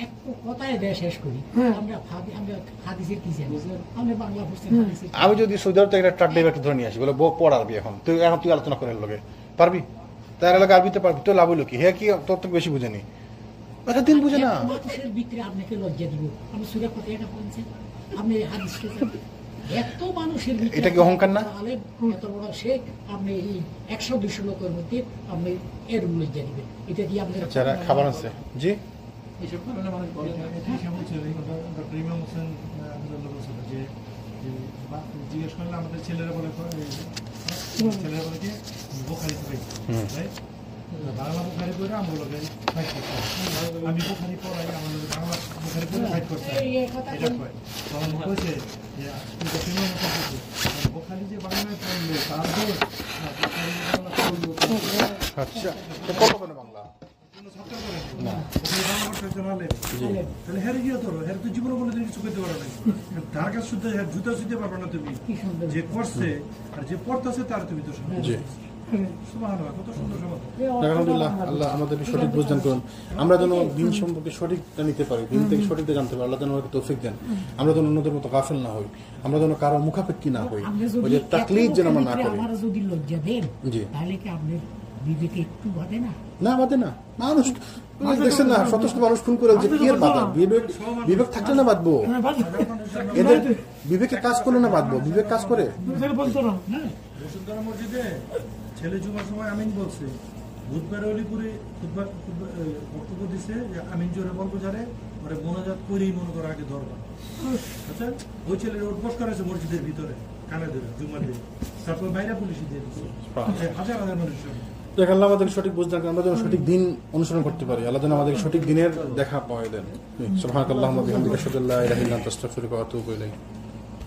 এক কথায় দেয়া শেষ করি আমরা হাদিসের কি জানি আমরা বাংলা বুঝতে হাদিসের আমি যদি সৌদি আরব থেকে একটা ট্রাক ড্রাইভারকে ধরে নিয়ে আসি বলে পড় আরবি এখন তুই আলোচনা করে লোকে পারবি তার এলাকা আরবিতে পারবি তো লাভ হইলো কি হ্যাঁ কি তোর থেকে বেশি বুঝেনি একটা দিন বুঝে না মানুষের ভিতরে আপনাকে লজ্জা দিব আমি সুরা কথা এটা বলছেন আপনি হাদিসকে এত মানুষের ভিতরে এটা কি অহংকার না? আলেম, এত বড় শেখ আপনি এই 100-200 লোকের মধ্যে আপনি এর লজ্জা দিবেন এটা কি আপনার যারা খাবার আছে জি এইসব কারণে মানুষ বলে না এটি সে বলছে এই কথা ডক্টর ইমাম হোসেন আহমদুল্লাহ বলছিল যে জিজ্ঞেস করলে আমাদের ছেলেরা বলে কি বোখারি পড়ে রাইট বাংলা বোখারি পড়ে আমগুলোকে ফাইট করতে আমি বোখারি পড়াই আমাদের বাংলা বোখারি পড়ে ফাইট করতে এটা কয় তখন বলছে যে ডক্টর ইমাম হোসেন বলছে বোখারি যে বাংলায় পড়লো তার দোষ বোখারি বাংলা পড়লো আচ্ছা তো কত করে বাংলা না তাহলে হ্যাঁ গিয়ে তোর হ্যাঁ তুই জীবনে বলে কিছু করতে পারো না তার কাছে শুদ্ধ হ্যাঁ জুতা শুতে পারবে না তুমি যে করছে আর যে পড়তেছে তার তুমি তো জি সুবহানাল্লাহ কত সুন্দর সমাধান আলহামদুলিল্লাহ আল্লাহ আমাদের সঠিক বুঝদান করুন আমরা যেন দিন সম্পর্কে সঠিকটা নিতে পারি দিন থেকে সঠিকটা জানতে পারি আল্লাহ যেন আমাকে তৌফিক দেন আমরা যেন অন্যদের মতো গাফেল না হই আমরা যেন কারো মুখাপেক্ষী না হই ওই যে তাকলিদ যেন আমরা না করি আমরা যদি লজ্জা দেন জি তাহলে কি আপনার বিবেকে একটু বাঁধে না না বাদে না মানুষ দেখছেন না শত শত মানুষ খুন করে যে কি এর বাধা বিবেক থাকলে না বাঁধবো এদের বিবেকে কাজ করলে না বাঁধবো বিবেক কাজ করে বসুন্ধরা মসজিদে ছেলে জুমার সময় আমিন বলছে বুধবার অলিপুরে বক্তব্য দিছে যে আমিন জোরে বলবো যারে ওরে মোনাজাত করেই মনে করো আগে দরবার আচ্ছা ওই ছেলের উঠবস করেছে মসজিদের ভিতরে কানে ধরে জুমার দিন তারপর বাইরে পুলিশ দিয়ে দিচ্ছে হাজার হাজার মানুষ দেখ আল্লাহ আমাদের সঠিক বুঝদান আমরা যেন সঠিক দিন অনুসরণ করতে পারি আল্লাহ যেন আমাদের সঠিক দিনের দেখা পাওয়া দেন সুবহানাকাল্লাহুম্মা ওয়া বিহামদিকা আশহাদু আল্লা ইলাহা ইল্লা আনতা আস্তাগফিরুকা ওয়া আতুবু ইলাইক